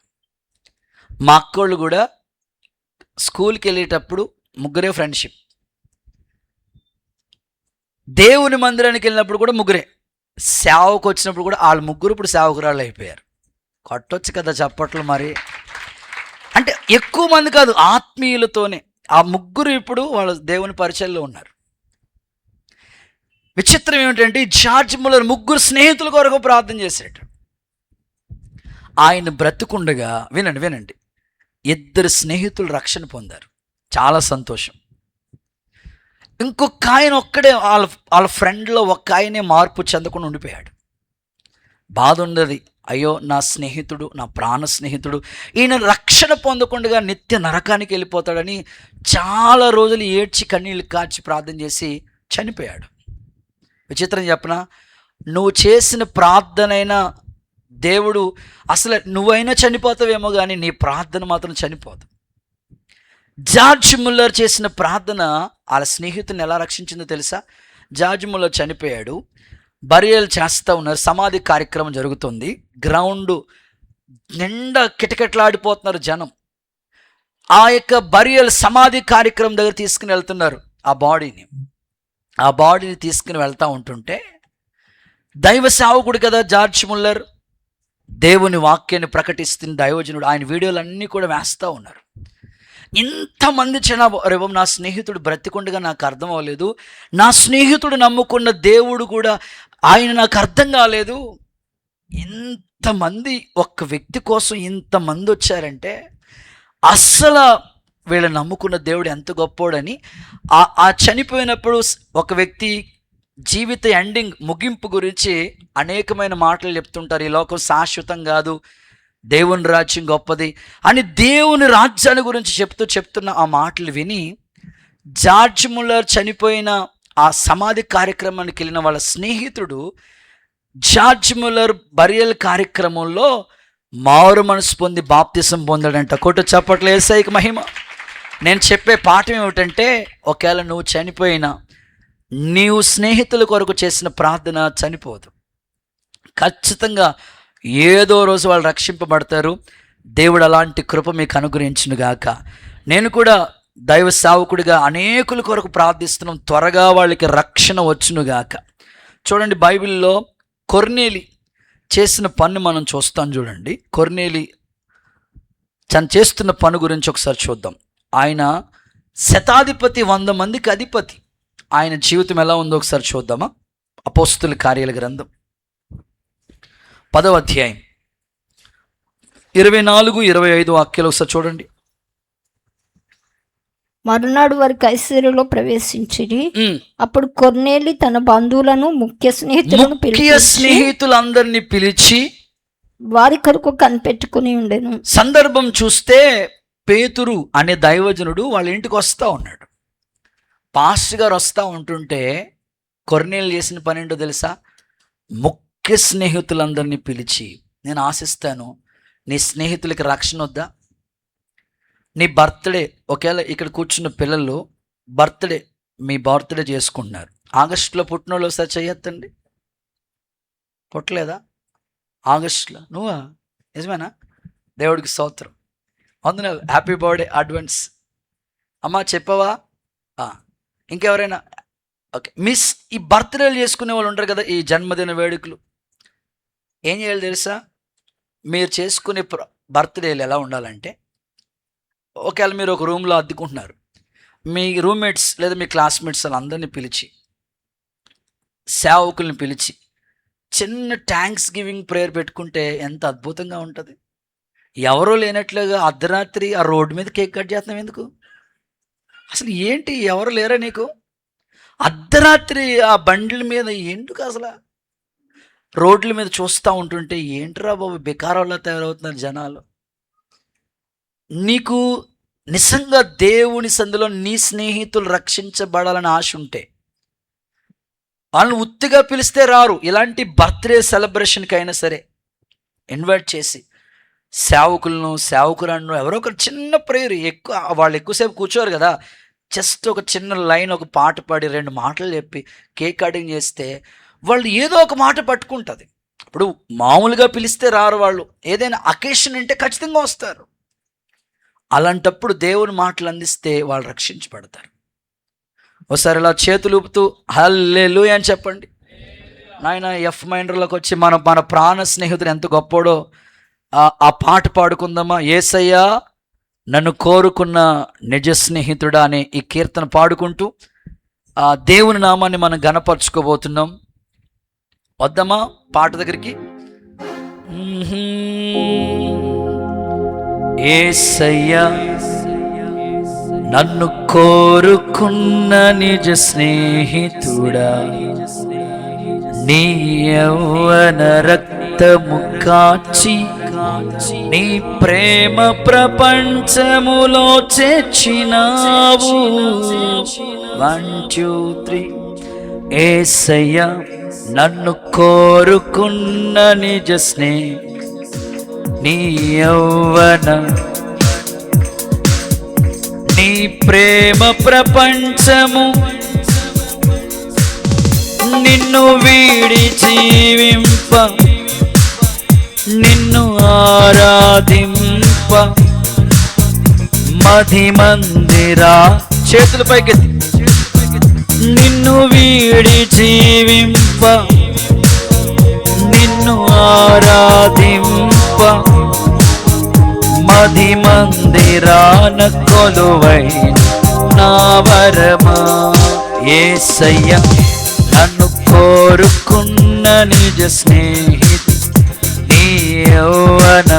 మా అక్కోళ్ళు కూడా స్కూల్కి వెళ్ళేటప్పుడు ముగ్గురే ఫ్రెండ్షిప్, దేవుని మందిరానికి వెళ్ళినప్పుడు కూడా ముగ్గురే, సేవకు వచ్చినప్పుడు కూడా వాళ్ళు ముగ్గురు ఇప్పుడు సేవకురాళ్ళు అయిపోయారు. కొట్టొచ్చు కదా చప్పట్లు మరి. అంటే ఎక్కువ మంది కాదు, ఆత్మీయులతోనే ఆ ముగ్గురు ఇప్పుడు వాళ్ళ దేవుని పరిచయంలో ఉన్నారు. విచిత్రం ఏమిటంటే జార్జ్ ముల్లర్ ముగ్గురు స్నేహితుల కొరకు ప్రార్థన చేశాడు. ఆయన బ్రతుకుండగా వినండి 2 స్నేహితులు రక్షణ పొందారు, చాలా సంతోషం. ఇంకొక ఆయన ఒక్కడే వాళ్ళ ఫ్రెండ్లో ఒక్క ఆయనే మార్పు చెందకుండా ఉండిపోయాడు. బాధ ఉండదు, అయ్యో నా స్నేహితుడు, నా ప్రాణ స్నేహితుడు, ఈయన రక్షణ పొందకుండా నిత్య నరకానికి వెళ్ళిపోతాడని చాలా రోజులు ఏడ్చి కన్నీళ్ళు కార్చి ప్రార్థన చేసి చనిపోయాడు. విచిత్రం చెప్పనా, నువ్వు చేసిన ప్రార్థనైనా దేవుడు అసలు నువ్వైనా చనిపోతావేమో కానీ నీ ప్రార్థన మాత్రం చనిపోదు. జార్జ్ ముల్లర్ చేసిన ప్రార్థన వాళ్ళ స్నేహితుని ఎలా రక్షించిందో తెలుసా? జార్జ్ ముల్లర్ చనిపోయాడు, బరియల్ చేస్తూ ఉన్నారు, సమాధి కార్యక్రమం జరుగుతుంది, గ్రౌండ్ నిండా కిటకిటలాడిపోతున్నారు జనం. ఆ యొక్క బరియల్ సమాధి కార్యక్రమం దగ్గర తీసుకుని వెళ్తున్నారు ఆ బాడీని తీసుకుని వెళ్తూ ఉంటుంటే, దైవ సేవకుడు కదా జార్జ్ ముల్లర్, దేవుని వాక్యాన్ని ప్రకటిస్తున్న దైవజనుడు, ఆయన వీడియోలన్నీ కూడా వేస్తూ ఉన్నారు. ఇంతమంది జనాభా, నా స్నేహితుడు బ్రతికుండగా నాకు అర్థం అవ్వలేదు, నా స్నేహితుడు నమ్ముకున్న దేవుడు కూడా ఆయన నాకు అర్థం కాలేదు, ఇంతమంది ఒక్క వ్యక్తి కోసం ఇంతమంది వచ్చారంటే అస్సలు వీళ్ళు నమ్ముకున్న దేవుడు ఎంత గొప్పోడని ఆ చనిపోయినప్పుడు ఒక వ్యక్తి జీవిత ఎండింగ్ ముగింపు గురించి అనేకమైన మాటలు చెప్తుంటారు. ఈ లోకం శాశ్వతం కాదు, దేవుని రాజ్యం గొప్పది అని దేవుని రాజ్యాన్ని గురించి చెప్తున్న ఆ మాటలు విని జార్జ్ ముల్లర్ చనిపోయిన ఆ సమాధి కార్యక్రమానికి వెళ్ళిన వాళ్ళ స్నేహితుడు జార్జ్ ముల్లర్ బరియల్ కార్యక్రమంలో మారు మనసు పొంది బాప్తిసం పొందాడంట. కొట్టు చప్పట్లు యేసయ్యకి మహిమ. నేను చెప్పే పాఠం ఏమిటంటే, ఒకవేళ నువ్వు చనిపోయినా నీవు స్నేహితుల కొరకు చేసిన ప్రార్థన చనిపోదు, ఖచ్చితంగా ఏదో రోజు వాళ్ళు రక్షింపబడతారు. దేవుడు అలాంటి కృప మీకు అనుగ్రహించునుగాక. నేను కూడా దైవ సేవకుడిగా అనేకుల కొరకు ప్రార్థిస్తున్నాం, త్వరగా వాళ్ళకి రక్షణ వచ్చునుగాక. చూడండి, బైబిల్లో కొర్నేలి చేసిన పన్ను మనం చూస్తాం. చూడండి, కొర్నేలి తను చేస్తున్న పని గురించి ఒకసారి చూద్దాం. ఆయన శతాధిపతి, 100 మందికి అధిపతి. ఆయన జీవితం ఎలా ఉందో ఒకసారి చూద్దామా? అపోస్తుల కార్యాల గ్రంథం 10వ అధ్యాయం 24-25 వాక్యాలు ఒకసారి చూడండి. మరునాడు వారి కైసరులో ప్రవేశించిరి. అప్పుడు కొర్నేలి తన బంధువులను ముఖ్య స్నేహితులందరినీ పిలిచి వారి కొరకు కనిపెట్టుకుని ఉండెను. సందర్భం చూస్తే పేతురు అనే దైవజనుడు వాళ్ళ ఇంటికి వస్తూ ఉన్నాడు. పాస్టర్ గారు వస్తూ ఉంటుంటే కొర్నేలి చేసిన పని ఏంటో తెలుసా? ముఖ్య స్నేహితులందరినీ పిలిచి, నేను ఆశిస్తాను నీ స్నేహితులకి రక్షణ వద్దా? నీ బర్త్డే, ఒకవేళ ఇక్కడ కూర్చున్న పిల్లలు మీ బర్త్డే చేసుకుంటున్నారు, ఆగస్టులో పుట్టిన వాళ్ళు ఒకసారి చేయొద్దండి. పుట్టలేదా ఆగస్టులో? నువ్వా? నిజమేనా? దేవుడికి స్తోత్రం, వందనాలు, హ్యాపీ బర్త్డే అడ్వాన్స్. అమ్మా చెప్పవా? ఇంకెవరైనా? ఓకే, ఈ బర్త్డేలు చేసుకునే వాళ్ళు ఉంటారు కదా, ఈ జన్మదిన వేడుకలు, ఏం చేయాలి తెలుసా? మీరు చేసుకునే బర్త్డేలు ఎలా ఉండాలంటే, ఒకవేళ మీరు ఒక రూమ్లో అద్దెకుంటున్నారు, మీ రూమ్మేట్స్ లేదా మీ క్లాస్మేట్స్ వాళ్ళందరినీ పిలిచి, సేవకుల్ని పిలిచి చిన్న థ్యాంక్స్ గివింగ్ ప్రేయర్ పెట్టుకుంటే ఎంత అద్భుతంగా ఉంటుంది. ఎవరో లేనట్లుగా అర్ధరాత్రి ఆ రోడ్డు మీద కేక్ కట్ చేస్తున్నాం ఎందుకు? అసలు ఏంటి, ఎవరు లేరా నీకు? అర్ధరాత్రి ఆ బండ్ల మీద ఎందుకు? అసలు రోడ్ల మీద చూస్తూ ఉంటుంటే ఏంట్రా బాబు బెకారోళ్ళ తయారవుతున్నారు జనాలు. నీకు నిజంగా దేవుని సందులో నీ స్నేహితులు రక్షించబడాలని ఆశ ఉంటే వాళ్ళని ఉత్తిగా పిలిస్తే రారు. ఇలాంటి బర్త్డే సెలబ్రేషన్కి అయినా సరే ఇన్వైట్ చేసి సేవకులను సేవకులను ఎవరో ఒక చిన్న ప్రేయర్, వాళ్ళు ఎక్కువసేపు కూర్చోరు కదా, జస్ట్ ఒక చిన్న లైన్, ఒక పాట పాడి 2 మాటలు చెప్పి కేక్ కటింగ్ చేస్తే వాళ్ళు ఏదో ఒక మాట పట్టుకుంటుంది. ఇప్పుడు మామూలుగా పిలిస్తే రారు వాళ్ళు, ఏదైనా అకేషన్ అంటే ఖచ్చితంగా వస్తారు. అలాంటప్పుడు దేవుని మాటలు అందిస్తే వాళ్ళు రక్షించబడతారు. ఒకసారి ఇలా చేతులు ఊపుతూ హల్లెలూయా అని చెప్పండి. నాయన ఎఫ్ మైనర్లోకి వచ్చి మన ప్రాణ స్నేహితుడు ఎంత గొప్పోడో ఆ పాట పాడుకుందామా? యేసయ్యా నన్ను కోరుకున్న నిజ స్నేహితుడా అనే ఈ కీర్తన పాడుకుంటూ ఆ దేవుని నామాన్ని మనం గణపరచుకోబోతున్నాం. వద్దామా పాట దగ్గరికి? యేసయ్యా నన్ను కోరుకున్న నిజ స్నేహితుడా, నీ యౌవన రక్తము కాచి నీ ప్రేమ ప్రపంచములో చేర్చినావు. 1 2 3 యేసయ్యా నన్ను కోరుకున్న నిజ నీ యౌవన నీ ప్రేమ ప్రపంచము నిన్ను వీడి జీవింప నిన్ను ఆరాధింప మహిమందిరా చేతుల పైకెత్తి నిన్ను వీడి జీవింప నిన్ను ఆరాధింప మహిమందిరాన కొలువైన నా వరమా. యేసయ్యా నన్ను కోరుకున్న నిజ స్నేహితు నీ యౌవన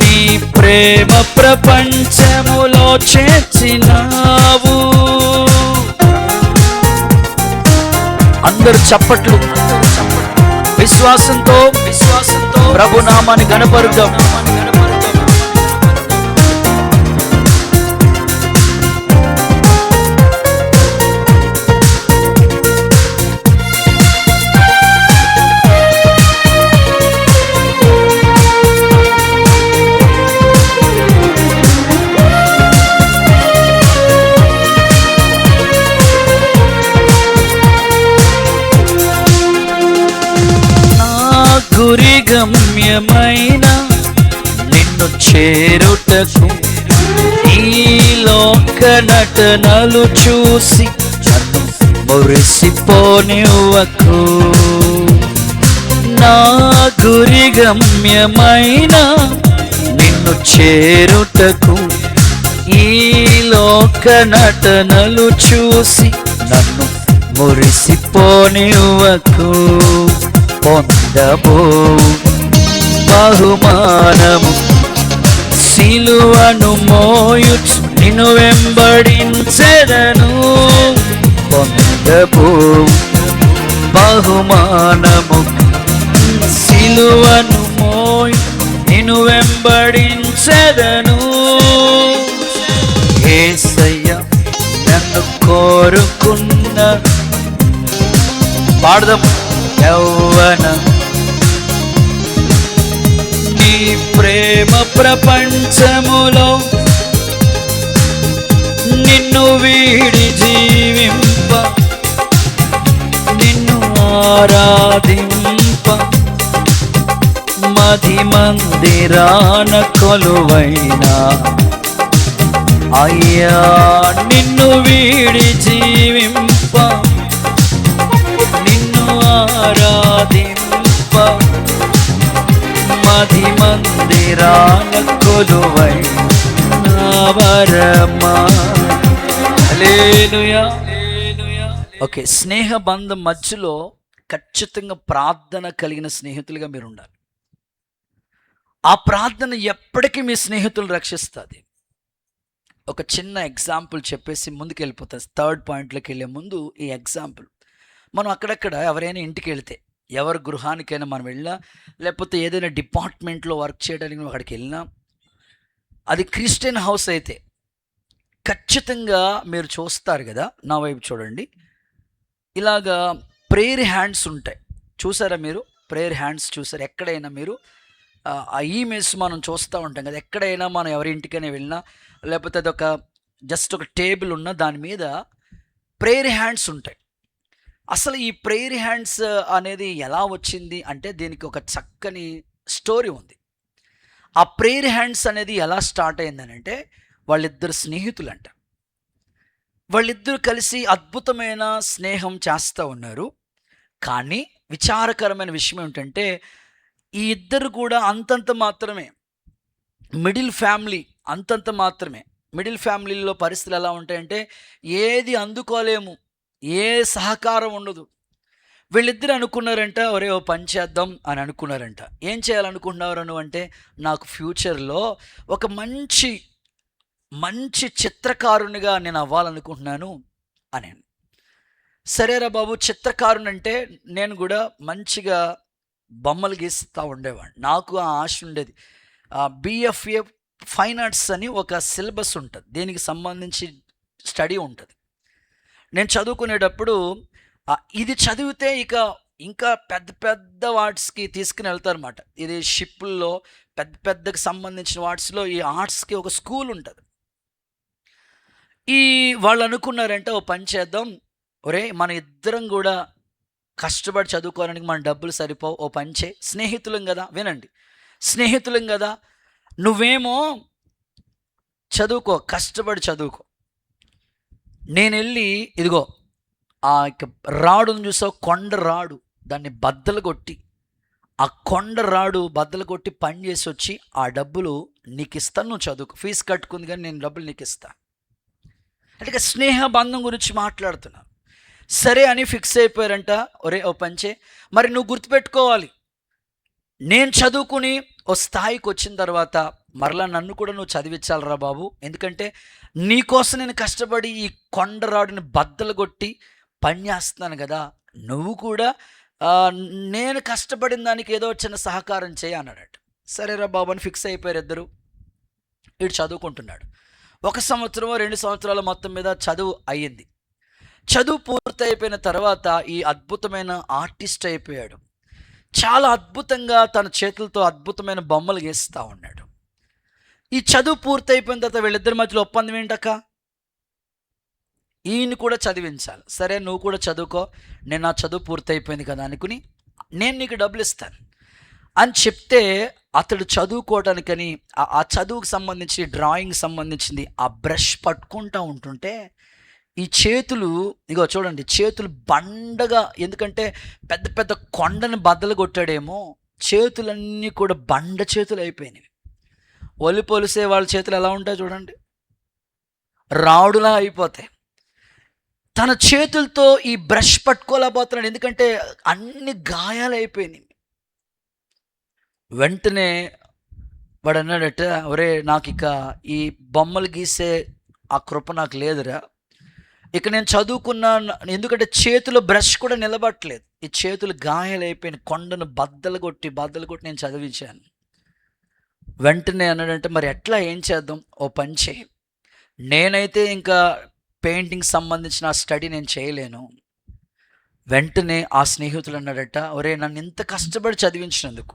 నీ ప్రేమ ప్రపంచములో చేర్చినావు. అందరూ చప్పట్లు విశ్వాసంతో ప్రభునామాన్ని గణపరుద్దాం. గురి గమ్యమైన నిన్ను చేరుటకు ఈ లోక నటనలు చూసి నన్ను మురిసిపోనివ్వకు. నా గురి గమ్యమైన నిన్ను చేరుటకు ఈ లోక నటనలు చూసి నన్ను మురిసిపోనివ్వకు. పొందబో బహుమానము సిలువను మోయుచు నిన్ను వెంబడించెదను. పొందబో బహుమానము సిలువను మోయు నిన్ను వెంబడించెదను. యేసయ్యా నన్ను కోరుకున్న పాడదాం యౌవన నీ ప్రేమ ప్రపంచములో నిన్ను వీడి జీవింప నిన్ను ఆరాధింప మహిమందిరాన కొలువైన అయ్యా నిన్ను వీడి జీవింప నిన్ను ఆరాధింప మహిమందిరాన కొలువైన వరమా. హల్లెలూయా. ఓకే, స్నేహ బంధం మధ్యలో ఖచ్చితంగా ప్రార్థన కలిగిన స్నేహితులుగా మీరు ఉండాలి. ఆ ప్రార్థన ఎప్పటికీ మీ స్నేహితులు రక్షిస్తుంది. ఒక చిన్న ఎగ్జాంపుల్ చెప్పేసి ముందుకు వెళ్ళిపోతాను. థర్డ్ పాయింట్లోకి వెళ్ళే ముందు ఈ ఎగ్జాంపుల్, మనం అక్కడక్కడ ఎవరైనా ఇంటికి వెళ్తే, ఎవరి గృహానికైనా మనం వెళ్ళినా, లేకపోతే ఏదైనా డిపార్ట్మెంట్లో వర్క్ చేయడానికి అక్కడికి వెళ్ళినా, అది క్రిస్టియన్ హౌస్ అయితే ఖచ్చితంగా మీరు చూస్తారు కదా, నా వైపు చూడండి, ఇలాగా ప్రేయర్ హ్యాండ్స్ ఉంటాయి. చూసారా మీరు? ప్రేయర్ హ్యాండ్స్ చూసారు ఎక్కడైనా మీరు? ఆ ఈమెయిల్స్ మనం చూస్తూ ఉంటాం కదా, ఎక్కడైనా మనం ఎవరి ఇంటికైనా వెళ్ళినా, లేకపోతే అదొక జస్ట్ ఒక టేబుల్ ఉన్న దాని మీద ప్రేయర్ హ్యాండ్స్ ఉంటాయి. అసలు ఈ ప్రేయర్ హ్యాండ్స్ అనేది ఎలా వచ్చింది అంటే, దీనికి ఒక చక్కని స్టోరీ ఉంది. ఆ ప్రేయర్ హ్యాండ్స్ అనేది ఎలా స్టార్ట్ అయిందనంటే, వాళ్ళిద్దరు స్నేహితులంట. వాళ్ళిద్దరూ కలిసి అద్భుతమైన స్నేహం చేస్తూ ఉన్నారు. కానీ విచారకరమైన విషయం ఏమిటంటే, ఈ ఇద్దరు కూడా అంతంత మాత్రమే, మిడిల్ ఫ్యామిలీ, అంతంత మాత్రమే. మిడిల్ ఫ్యామిలీలో పరిస్థితులు ఎలా ఉంటాయంటే, ఏది అందుకోలేము, ఏ సహకారం ఉండదు. వీళ్ళిద్దరు అనుకున్నారంట, ఒరే ఓ పని చేద్దాం అని అనుకున్నారంట. ఏం చేయాలనుకుంటున్నారు నువ్వు అంటే, నాకు ఫ్యూచర్లో ఒక మంచి చిత్రకారునిగా నేను అవ్వాలనుకుంటున్నాను అని. సరేరా బాబు, చిత్రకారుని నేను కూడా మంచిగా బొమ్మలు గీస్తూ ఉండేవాడిని. నాకు ఆ ఆశ ఉండేది. బిఎఫ్ఏ ఫైన్ ఆర్ట్స్ అని ఒక సిలబస్ ఉంటుంది, దీనికి సంబంధించి స్టడీ ఉంటుంది. నేను చదువుకునేటప్పుడు ఇది చదివితే ఇంకా పెద్ద పెద్ద వాట్స్కి తీసుకుని వెళ్తారన్నమాట. ఇది షిప్పుల్లో పెద్ద పెద్దకి సంబంధించిన వాట్స్లో ఈ ఆర్ట్స్కి ఒక స్కూల్ ఉంటుంది. వాళ్ళు అనుకున్నారంటే, ఓ పని చేద్దాం, ఒరే మన ఇద్దరం కూడా కష్టపడి చదువుకోవడానికి మన డబ్బులు సరిపోవు, ఓ పని చేయి, స్నేహితులం కదా, వినండి, స్నేహితులం కదా, నువ్వేమో చదువుకో, కష్టపడి చదువుకో, నేను వెళ్ళి ఇదిగో ఆ రాడును చూసావు, కొండ రాడు, దాన్ని బద్దలు కొట్టి, ఆ కొండ రాడు బద్దలు కొట్టి పని చేసి వచ్చి ఆ డబ్బులు నీకు ఇస్తాను, నువ్వు చదువుకో, ఫీజు కట్టుకుంది కానీ నేను డబ్బులు నీకు ఇస్తాను. అంటే స్నేహ బంధం గురించి మాట్లాడుతున్నాను. సరే అని ఫిక్స్ అయిపోయారంట. ఒరే ఓ పంచే, మరి నువ్వు గుర్తుపెట్టుకోవాలి, నేను చదువుకుని ఓ స్థాయికి వచ్చిన తర్వాత మరలా నన్ను కూడా నువ్వు చదివించాలరా బాబు, ఎందుకంటే నీకోసం నేను కష్టపడి ఈ కొండరాడుని బద్దలు కొట్టి పని చేస్తున్నాను కదా, నువ్వు కూడా నేను కష్టపడిన దానికి ఏదో చిన్న సహకారం చేయి అన్నాడట. సరేరా బాబు అని ఫిక్స్ అయిపోయారు ఇద్దరు. వీడు చదువుకుంటున్నాడు. 1 సంవత్సరం 2 సంవత్సరాల మొత్తం మీద చదువు అయ్యింది. చదువు పూర్తయిపోయిన తర్వాత ఈ అద్భుతమైన ఆర్టిస్ట్ అయిపోయాడు. చాలా అద్భుతంగా తన చేతులతో అద్భుతమైన బొమ్మలు గీస్తూ ఉన్నాడు. ఈ చదువు పూర్తయిపోయిన తర్వాత వీళ్ళిద్దరి మధ్యలో ఒప్పందం ఏంటక్క, ఈయన కూడా చదివించాలి. సరే నువ్వు కూడా చదువుకో, నేను నా చదువు పూర్తయిపోయింది కదా అనుకుని నేను నీకు డబ్బులు ఇస్తాను అని చెప్తే, అతడు చదువుకోవటానికని ఆ చదువుకు సంబంధించి డ్రాయింగ్ సంబంధించింది ఆ బ్రష్ పట్టుకుంటూ ఉంటుంటే, ఈ చేతులు ఇగో చూడండి, చేతులు బండగా, ఎందుకంటే పెద్ద పెద్ద కొండని బద్దలు కొట్టాడేమో, చేతులన్నీ కూడా బండ చేతులు అయిపోయినాయి. ఒలిపొలిసే వాళ్ళ చేతులు ఎలా ఉంటాయి చూడండి, రాడులా అయిపోతాయి. తన చేతులతో ఈ బ్రష్ పట్టుకోలేకపోతున్నాడు, ఎందుకంటే అన్ని గాయాలు అయిపోయినాయి. వెంటనే వాడు అన్నాడట, ఒరే నాకు ఇక ఈ బొమ్మలు గీసే ఆ కృప నాకు లేదురా, ఇక నేను చదువుకున్నాను, ఎందుకంటే చేతిలో బ్రష్ కూడా నిలబట్టలేదు, ఈ చేతులు గాయాలైపోయిన కొండను బద్దలు కొట్టి నేను చదివించాను. వెంటనే అన్నాడంటే, మరి ఎట్లా, ఏం చేద్దాం, ఓ పని చేయి, నేనైతే ఇంకా పెయింటింగ్ సంబంధించిన ఆ స్టడీ నేను చేయలేను. వెంటనే ఆ స్నేహితులు అన్నాడట, ఒరే నన్ను ఇంత కష్టపడి చదివించినందుకు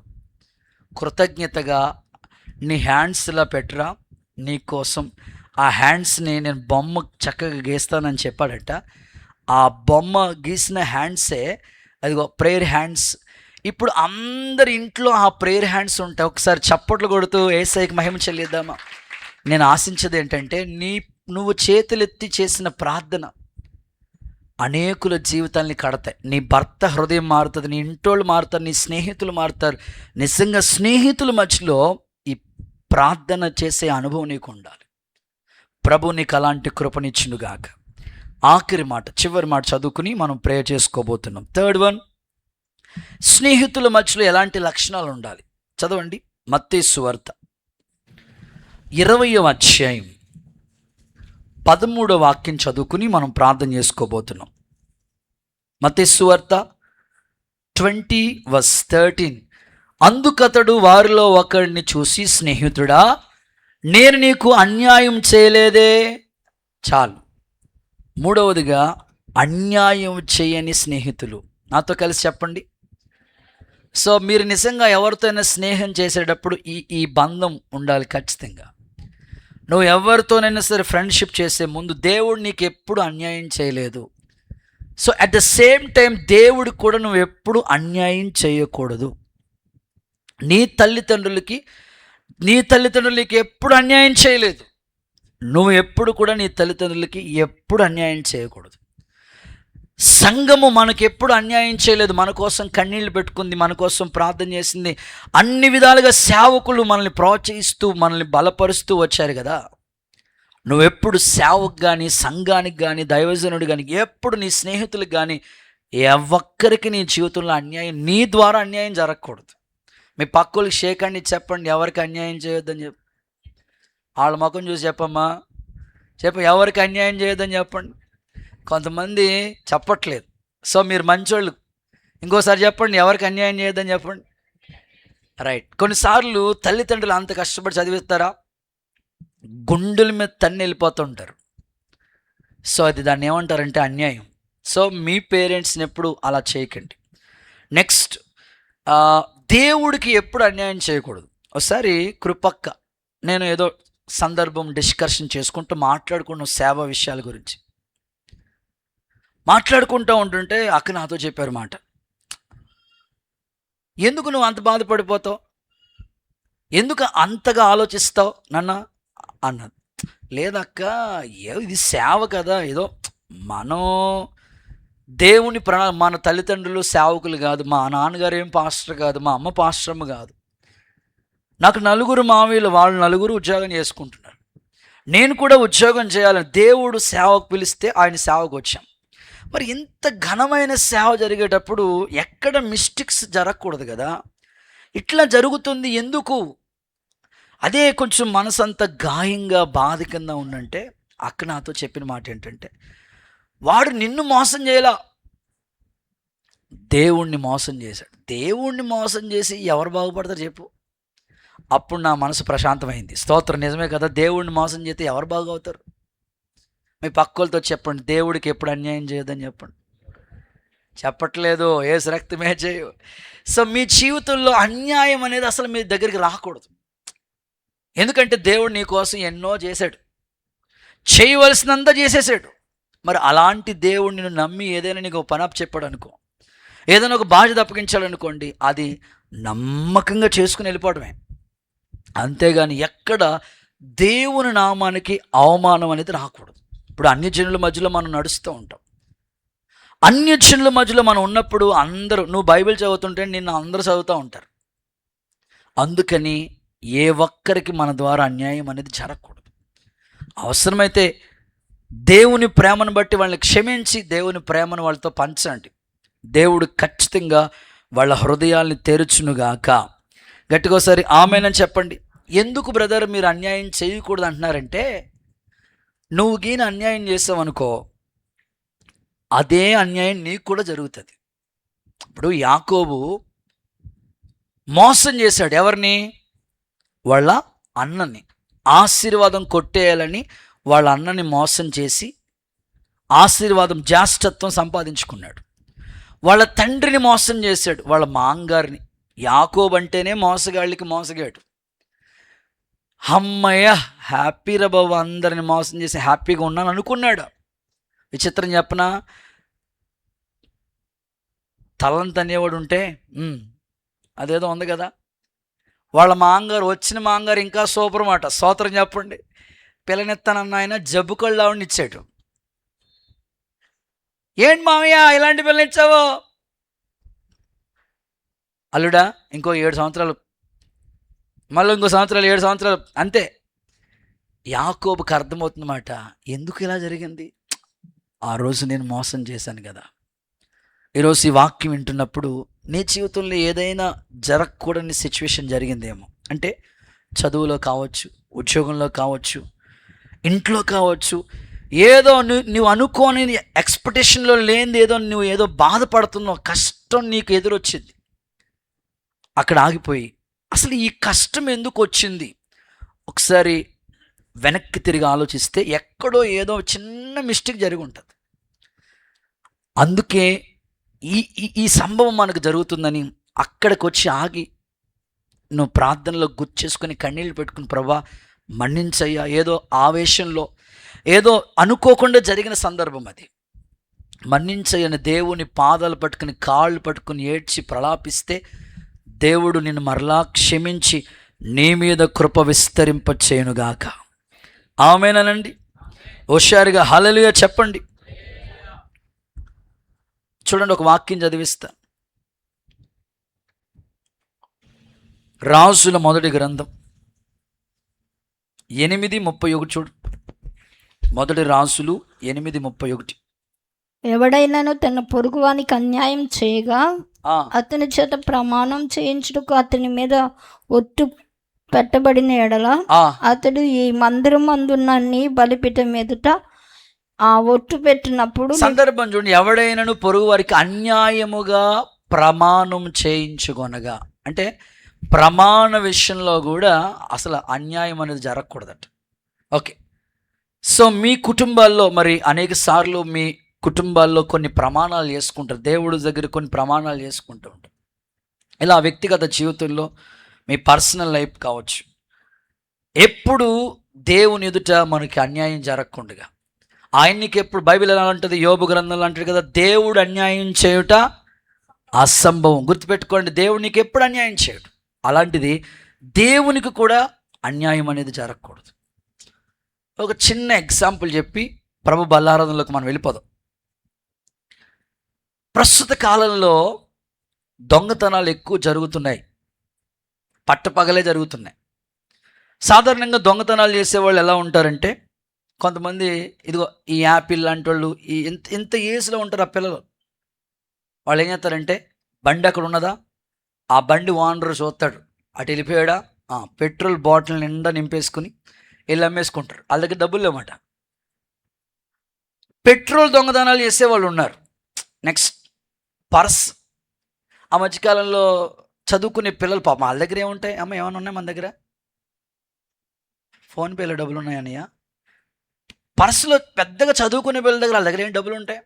కృతజ్ఞతగా నీ హ్యాండ్స్లా పెట్టరా, నీ కోసం ఆ హ్యాండ్స్ని నేను బొమ్మ చక్కగా గీస్తానని చెప్పాడట. ఆ బొమ్మ గీసిన హ్యాండ్సే అదిగో ప్రేయర్ హ్యాండ్స్. ఇప్పుడు అందరి ఇంట్లో ఆ ప్రేయర్ హ్యాండ్స్ ఉంటాయి. ఒకసారి చప్పట్లు కొడుతూ యేసయ్యకి మహిమ చెల్లిద్దామా. నేను ఆశించేది ఏంటంటే, నువ్వు చేతులెత్తి చేసిన ప్రార్థన అనేకుల జీవితాల్ని కడతాయి. నీ భర్త హృదయం మారుతుంది, నీ ఇంటోళ్ళు మారుతారు, నీ స్నేహితులు మారుతారు. నిజంగా స్నేహితుల మధ్యలో ఈ ప్రార్థన చేసే అనుభవం నీకు ఉండాలి. ప్రభు నీకు అలాంటి కృపనిచ్చునుగాక. ఆఖరి మాట, చివరి మాట చదువుకుని మనం ప్రేయర్ చేసుకోబోతున్నాం. థర్డ్ వన్, స్నేహితుల మధ్యలో ఎలాంటి లక్షణాలు ఉండాలి. చదవండి మత్తయి సువార్త 20వ అధ్యాయం 13వ వాక్యం చదువుకుని మనం ప్రార్థన చేసుకోబోతున్నాం. మత్తయి సువార్త 20:13. అందుకతడు వారిలో ఒకడిని చూసి, స్నేహితుడా, నేను నీకు అన్యాయం చేయలేదే. చాలు. మూడవదిగా, అన్యాయం చేయని స్నేహితులు. నాతో కలిసి చెప్పండి. సో మీరు నిజంగా ఎవరితోనైనా స్నేహం చేసేటప్పుడు ఈ బంధం ఉండాలి ఖచ్చితంగా. నువ్వు ఎవరితోనైనా సరే ఫ్రెండ్షిప్ చేసే ముందు దేవుడు నీకు ఎప్పుడు అన్యాయం చేయలేదు. So at the same time దేవుడు కూడా నువ్వు ఎప్పుడు అన్యాయం చేయకూడదు. నీ తల్లిదండ్రులకి ఎప్పుడు అన్యాయం చేయలేదు. నువ్వు ఎప్పుడు కూడా నీ తల్లిదండ్రులకి ఎప్పుడు అన్యాయం చేయకూడదు. సంఘము మనకు ఎప్పుడు అన్యాయం చేయలేదు. మన కోసం కన్నీళ్లు పెట్టుకుంది, మన కోసం ప్రార్థన చేసింది. అన్ని విధాలుగా సేవకులు మనల్ని ప్రోత్సహిస్తూ మనల్ని బలపరుస్తూ వచ్చారు కదా. నువ్వెప్పుడు సేవకు కానీ, సంఘానికి కానీ, దైవజనుడు కానీ, ఎప్పుడు నీ స్నేహితులకు కానీ ఒక్కరికి నీ జీవితంలో అన్యాయం, నీ ద్వారా అన్యాయం జరగకూడదు. మీ పక్కలకి షేక్ అండి చెప్పండి, ఎవరికి అన్యాయం చేయొద్దని చెప్పు. వాళ్ళ ముఖం చూసి చెప్పమ్మా, ఎవరికి అన్యాయం చేయొద్దని చెప్పండి. కొంతమంది చెప్పట్లేదు. సో మీరు మంచోళ్ళు. ఇంకోసారి చెప్పండి, ఎవరికి అన్యాయం చేయొద్దని చెప్పండి. రైట్. కొన్నిసార్లు తల్లిదండ్రులు అంత కష్టపడి చదివిస్తారా, గుండెల మీద తన్ని వెళ్ళిపోతుంటారు. సో అది దాన్ని ఏమంటారంటే అన్యాయం. సో మీ పేరెంట్స్ని ఎప్పుడు అలా చేయకండి. నెక్స్ట్, దేవుడికి ఎప్పుడు అన్యాయం చేయకూడదు. ఒకసారి కృపక్క నేను ఏదో సందర్భం డిస్కషన్ చేసుకుంటూ మాట్లాడుకున్న సేవ విషయాల గురించి మాట్లాడుకుంటూ ఉంటుంటే అక్క నాతో చెప్పారు మాట, ఎందుకు నువ్వు అంత బాధపడిపోతావు, ఎందుకు అంతగా ఆలోచిస్తావు నాన్న అన్నది. లేదక్క, ఇది సేవ కదా, ఏదో మనం దేవుని మన తల్లిదండ్రులు సేవకులు కాదు, మా నాన్నగారు ఏం పాస్టర్ కాదు, మా అమ్మ పాస్టర్మ కాదు. నాకు నలుగురు మామయ్యలు, వాళ్ళు నలుగురు ఉద్యోగం చేసుకుంటున్నారు. నేను కూడా ఉద్యోగం చేయాలని దేవుడు సేవకు పిలిస్తే ఆయన సేవకు వచ్చాం. మరి ఇంత ఘనమైన సేవ జరిగేటప్పుడు ఎక్కడ మిస్టేక్స్ జరగకూడదు కదా. ఇట్లా జరుగుతుంది ఎందుకు? అదే కొంచెం మనసంతా గాయంగా బాధ కింద ఉందంటే అక్క నాతో చెప్పిన మాట ఏంటంటే, వాడు నిన్ను మోసం చేయలా, దేవుణ్ణి మోసం చేశాడు. దేవుణ్ణి మోసం చేసి ఎవరు బాగుపడతారు చెప్పు? అప్పుడు నా మనసు ప్రశాంతమైంది. స్తోత్రం. నిజమే కదా, దేవుణ్ణి మోసం చేస్తే ఎవరు బాగవుతారు? మీ పక్కలతో చెప్పండి, దేవుడికి ఎప్పుడు అన్యాయం చేయదని చెప్పండి. చెప్పట్లేదు, ఏసు రక్తమే చేయు. సో మీ జీవితంలో అన్యాయం అనేది అసలు మీ దగ్గరికి రాకూడదు. ఎందుకంటే దేవుడు నీ కోసం ఎన్నో చేశాడు, చేయవలసినంత చేసేసాడు. మరి అలాంటి దేవుడిని నువ్వు నమ్మి ఏదైనా నీకు ఒక పని అప్పు చెప్పాడు అనుకో, ఏదైనా ఒక బాధ్యత అప్పగించాలనుకోండి, అది నమ్మకంగా చేసుకుని వెళ్ళిపోవడమే. అంతేగాని ఎక్కడ దేవుని నామానికి అవమానం అనేది రాకూడదు. ఇప్పుడు అన్యజనుల మధ్యలో మనం నడుస్తూ ఉంటాం. అన్యజనుల మధ్యలో మనం ఉన్నప్పుడు అందరూ, నువ్వు బైబిల్ చదువుతుంటే నిన్ను అందరూ చదువుతూ ఉంటారు. అందుకని ఏ ఒక్కరికి మన ద్వారా అన్యాయం అనేది జరగకూడదు. అవసరమైతే దేవుని ప్రేమను బట్టి వాళ్ళని క్షమించి దేవుని ప్రేమను వాళ్ళతో పంచండి. దేవుడు ఖచ్చితంగా వాళ్ళ హృదయాల్ని తెరుచునుగాక. గట్టిగా ఒకసారి ఆమేనని చెప్పండి. ఎందుకు బ్రదర్ మీరు అన్యాయం చేయకూడదు అంటున్నారంటే, నువ్వు గీన అన్యాయం చేసావు అనుకో, అదే అన్యాయం నీకు కూడా జరుగుతుంది. ఇప్పుడు యాకోబు మోసం చేశాడు. ఎవరిని? వాళ్ళ అన్నని. ఆశీర్వాదం కొట్టేయాలని వాళ్ళ అన్నని మోసం చేసి ఆశీర్వాదం, జ్యేష్ఠత్వం సంపాదించుకున్నాడు. వాళ్ళ తండ్రిని మోసం చేశాడు, వాళ్ళ మాంగారిని. యాకోబు అంటేనే మోసగాళ్ళకి మోసగాడు. అమ్మయ్య హ్యాపీ రా బాబు, అందరిని మోసం చేసి హ్యాపీగా ఉన్నాను అనుకున్నాడు. విచిత్రం చెప్పనా, తలంత అనేవాడు ఉంటే అదేదో ఉంది కదా, వాళ్ళ మాంగారు, వచ్చిన మాంగారు ఇంకా సూపర్ మాట. స్తోత్రం చెప్పండి. పిల్లనిస్తానన్న ఆయన జబ్బు కళ్ళావుని ఇచ్చాడు. ఏంటి మామయ్య ఇలాంటి పిల్లనిచ్చావో? అల్లుడా ఇంకో 7 సంవత్సరాలు, మళ్ళీ ఇంకో సంవత్సరాలు, 7 సంవత్సరాలు, అంతే. యాకోబుకి అర్థమవుతుందన్నమాట, ఎందుకు ఇలా జరిగింది, ఆ రోజు నేను మోసం చేశాను కదా. ఈరోజు ఈ వాక్యం వింటున్నప్పుడు నీ జీవితంలో ఏదైనా జరగకూడని సిచ్యువేషన్ జరిగిందేమో, అంటే చదువులో కావచ్చు, ఉద్యోగంలో కావచ్చు, ఇంట్లో కావచ్చు, ఏదో నువ్వు అనుకోని ఎక్స్పెక్టేషన్లో లేనిది ఏదో నువ్వు ఏదో బాధపడుతున్నావు, కష్టం నీకు ఎదురొచ్చింది. అక్కడ ఆగిపోయి అసలు ఈ కష్టం ఎందుకు వచ్చింది ఒకసారి వెనక్కి తిరిగి ఆలోచిస్తే ఎక్కడో ఏదో చిన్న మిస్టేక్ జరిగి ఉంటుంది. అందుకే ఈ ఈ సంభవం మనకు జరుగుతుందని అక్కడికి వచ్చి ఆగి నువ్వు ప్రార్థనలో గుర్తు చేసుకొని కన్నీళ్ళు పెట్టుకుని, ప్రభా మన్నించయ్యా, ఏదో ఆవేశంలో ఏదో అనుకోకుండా జరిగిన సందర్భం అది, మన్నించయ్యని దేవుని పాదాలు పట్టుకుని కాళ్ళు పట్టుకుని ఏడ్చి ప్రలాపిస్తే దేవుడు నిన్ను మరలా క్షమించి నీ మీద కృప విస్తరింపచేయునుగాక. ఆమేనండి. హుషారుగా హల్లెలూయా చెప్పండి. చూడండి, ఒక వాక్యం చదివిస్తా. రాజుల మొదటి గ్రంథం 8:31 చూడు. మొదటి రాజులు 8:31. ఎవడైనాను తన పొరుగువానికి అన్యాయం చేయగా అతని చేత ప్రమాణం చేయించుటకు అతని మీద ఒట్టు పెట్టబడిన ఎడల అతడు ఈ మందిరం అందున్న నీ బలిపీఠం ఎదుట ఆ ఒట్టు పెట్టినప్పుడు, సందర్భం చూడండి, ఎవడైనాను పొరుగు వారికి అన్యాయముగా ప్రమాణం చేయించుకొనగా, అంటే ప్రమాణ విషయంలో కూడా అసలు అన్యాయం అనేది జరగకూడదట. ఓకే, సో మీ కుటుంబాల్లో మరి అనేక సార్లు మీ కుటుంబాల్లో కొన్ని ప్రమాణాలు చేసుకుంటారు, దేవుడి దగ్గర కొన్ని ప్రమాణాలు చేసుకుంటూ ఉంటారు. ఇలా వ్యక్తిగత జీవితంలో మీ పర్సనల్ లైఫ్ కావచ్చు, ఎప్పుడు దేవుని ఎదుట మనకి అన్యాయం జరగకుండా, ఆయనకి ఎప్పుడు బైబిల్ ఎలా ఉంటుంది, యోబు గ్రంథంలో అంటాడు కదా, దేవుడు అన్యాయం చేయుట అసంభవం. గుర్తుపెట్టుకోండి, దేవుడు నీకు ఎప్పుడు అన్యాయం చేయడు. అలాంటిది దేవునికి కూడా అన్యాయం అనేది జరగకూడదు. ఒక చిన్న ఎగ్జాంపుల్ చెప్పి ప్రభు బల్లారాధనలోకి మనం వెళ్ళిపోదాం. ప్రస్తుత కాలంలో దొంగతనాలు ఎక్కువ జరుగుతున్నాయి, పట్టపగలే జరుగుతున్నాయి. సాధారణంగా దొంగతనాలు చేసేవాళ్ళు ఎలా ఉంటారంటే, కొంతమంది ఇదిగో ఈ యాపిల్ లాంటి వాళ్ళు, ఈ ఇంత ఏజ్లో ఉంటారు ఆ పిల్లలు. వాళ్ళు ఏం చేస్తారంటే, బండి అక్కడ ఉన్నదా, ఆ బండి ఓనర్ చూస్తాడు, అటు వెళ్ళిపోయాడా, పెట్రోల్ బాటిల్ నిండా నింపేసుకుని వెళ్ళి అమ్మేసుకుంటారు. వాళ్ళ దగ్గర డబ్బులు లేవన్నమాట. పెట్రోల్ దొంగతనాలు చేసేవాళ్ళు ఉన్నారు. Next purse. ఆ మధ్యకాలంలో చదువుకునే పిల్లలు పాపం వాళ్ళ దగ్గర ఏముంటాయి, అమ్మ ఏమైనా ఉన్నాయి మన దగ్గర, ఫోన్పేలో డబ్బులు ఉన్నాయన్నయ్య. పర్సులో పెద్దగా చదువుకునే పిల్లల దగ్గర వాళ్ళ దగ్గర ఏం డబ్బులు ఉంటాయి,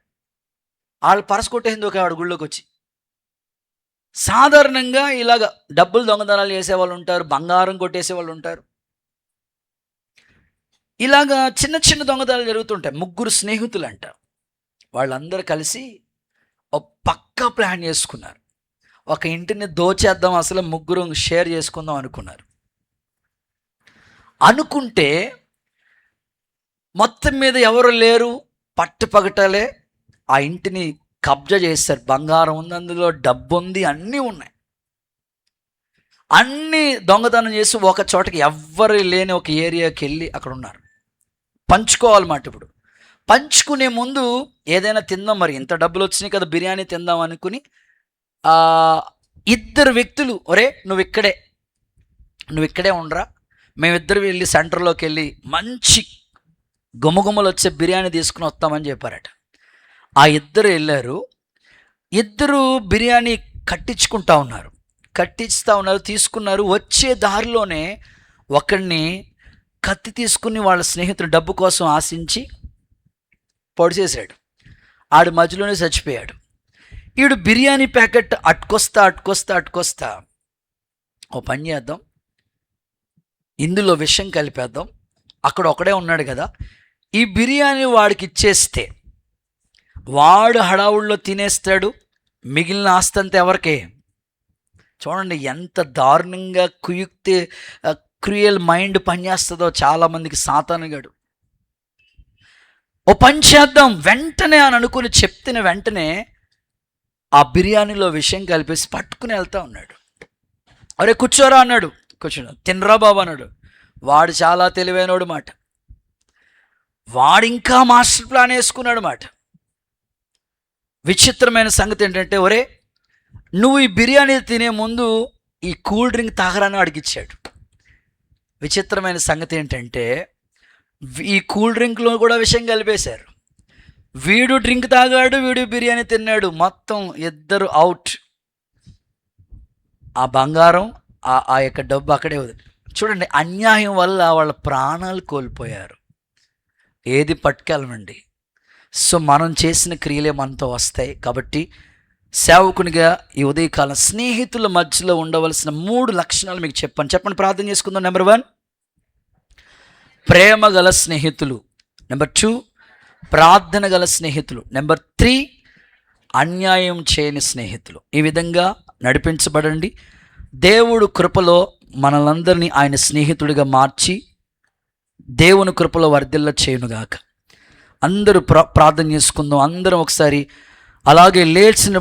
వాళ్ళు పర్స్ కొట్టేసింది ఒక ఆడు గుళ్ళోకి వచ్చి. సాధారణంగా ఇలాగ డబ్బులు దొంగతనాలు చేసేవాళ్ళు ఉంటారు, బంగారం కొట్టేసే వాళ్ళు ఉంటారు. ఇలాగా చిన్న చిన్న దొంగతనాలు జరుగుతుంటాయి. ముగ్గురు స్నేహితులు అంట, వాళ్ళందరూ కలిసి ఒక పక్కా ప్లాన్ చేసుకున్నారు. ఒక ఇంటిని దోచేద్దాం, అసలు ముగ్గురు షేర్ చేసుకుందాం అనుకున్నారు. అనుకుంటే మొత్తం మీద ఎవరు లేరు, పట్టుపగటలే ఆ ఇంటిని కబ్జా చేస్తారు. బంగారం ఉంది, అందులో డబ్బు ఉంది, అన్నీ ఉన్నాయి. అన్నీ దొంగతనం చేసి ఒక చోటకి ఎవ్వరు లేని ఒక ఏరియాకి వెళ్ళి అక్కడ ఉన్నారు. పంచుకోవాలన్నమాట. ఇప్పుడు పంచుకునే ముందు ఏదైనా తిందాం, మరి ఇంత డబ్బులు వచ్చినాయి కదా బిర్యానీ తిందాం అనుకుని ఇద్దరు వ్యక్తులు, ఒరే నువ్వు ఇక్కడే ఉండరా, మేమిద్దరు వెళ్ళి సెంటర్లోకి వెళ్ళి మంచి గుమగుమలు వచ్చే బిర్యానీ తీసుకుని వస్తామని చెప్పారట. ఆ ఇద్దరు వెళ్ళారు. ఇద్దరు బిర్యానీ కట్టించుకుంటా ఉన్నారు, తీసుకున్నారు. వచ్చే దారిలోనే ఒకడిని కత్తి తీసుకుని వాళ్ళ స్నేహితుడు డబ్బు కోసం ఆశించి పొడిచేశాడు. ఆడు మధ్యలోనే చచ్చిపోయాడు. ఈడు బిర్యానీ ప్యాకెట్ అట్టుకొస్తా ఓ పని చేద్దాం, ఇందులో విషం కలిపేద్దాం, అక్కడ ఒకడే ఉన్నాడు కదా, ఈ బిర్యానీ వాడికి ఇచ్చేస్తే వాడు హడావుల్లో తినేస్తాడు, మిగిలిన ఆస్తి అంతా ఎవరికే. చూడండి ఎంత దారుణంగా క్రూయల్ మైండ్ పనిచేస్తుందో చాలామందికి సాతానుగాడు. ఓ పని చేద్దాం వెంటనే అని అనుకుని చెప్తున్న వెంటనే ఆ బిర్యానీలో విషయం కలిపేసి పట్టుకుని వెళ్తా ఉన్నాడు. అరే కూర్చోరా అన్నాడు, కూర్చున్నా. తినరా బాబు అన్నాడు. వాడు చాలా తెలివైనోడు మాట. వాడింకా మాస్టర్ ప్లాన్ వేసుకున్నాడు మాట. విచిత్రమైన సంగతి ఏంటంటే, ఒరే నువ్వు ఈ బిర్యానీ తినే ముందు ఈ కూల్ డ్రింక్ తాగరాని అడిగిచ్చాడు. విచిత్రమైన సంగతి ఏంటంటే, ఈ కూల్ డ్రింక్లో కూడా విషయం కలిపేశారు. వీడు డ్రింక్ తాగాడు, వీడు బిర్యానీ తిన్నాడు, మొత్తం ఇద్దరు అవుట్. ఆ బంగారం ఆ యొక్క డబ్బు అక్కడే వదిలి. చూడండి, అన్యాయం వల్ల వాళ్ళ ప్రాణాలు కోల్పోయారు. ఏది పట్టుకెళ్ళమండి. సో మనం చేసిన క్రియలే మనతో వస్తాయి. కాబట్టి సేవకునిగా ఈ ఉదయకాలం స్నేహితుల మధ్యలో ఉండవలసిన 3 లక్షణాలు మీకు చెప్పండి. ప్రార్థన చేసుకుందాం. నెంబర్ 1, ప్రేమ గల స్నేహితులు. నెంబర్ 2, ప్రార్థన గల స్నేహితులు. నెంబర్ 3, అన్యాయం చేయని స్నేహితులు. ఈ విధంగా నడిపించబడండి. దేవుడు కృపలో మనలందరినీ ఆయన స్నేహితుడిగా మార్చి దేవుని కృపలో వర్ధిల్ల చేయునుగాక. అందరూ ప్రార్థన చేసుకుందాం. అందరం ఒకసారి అలాగే లేచిన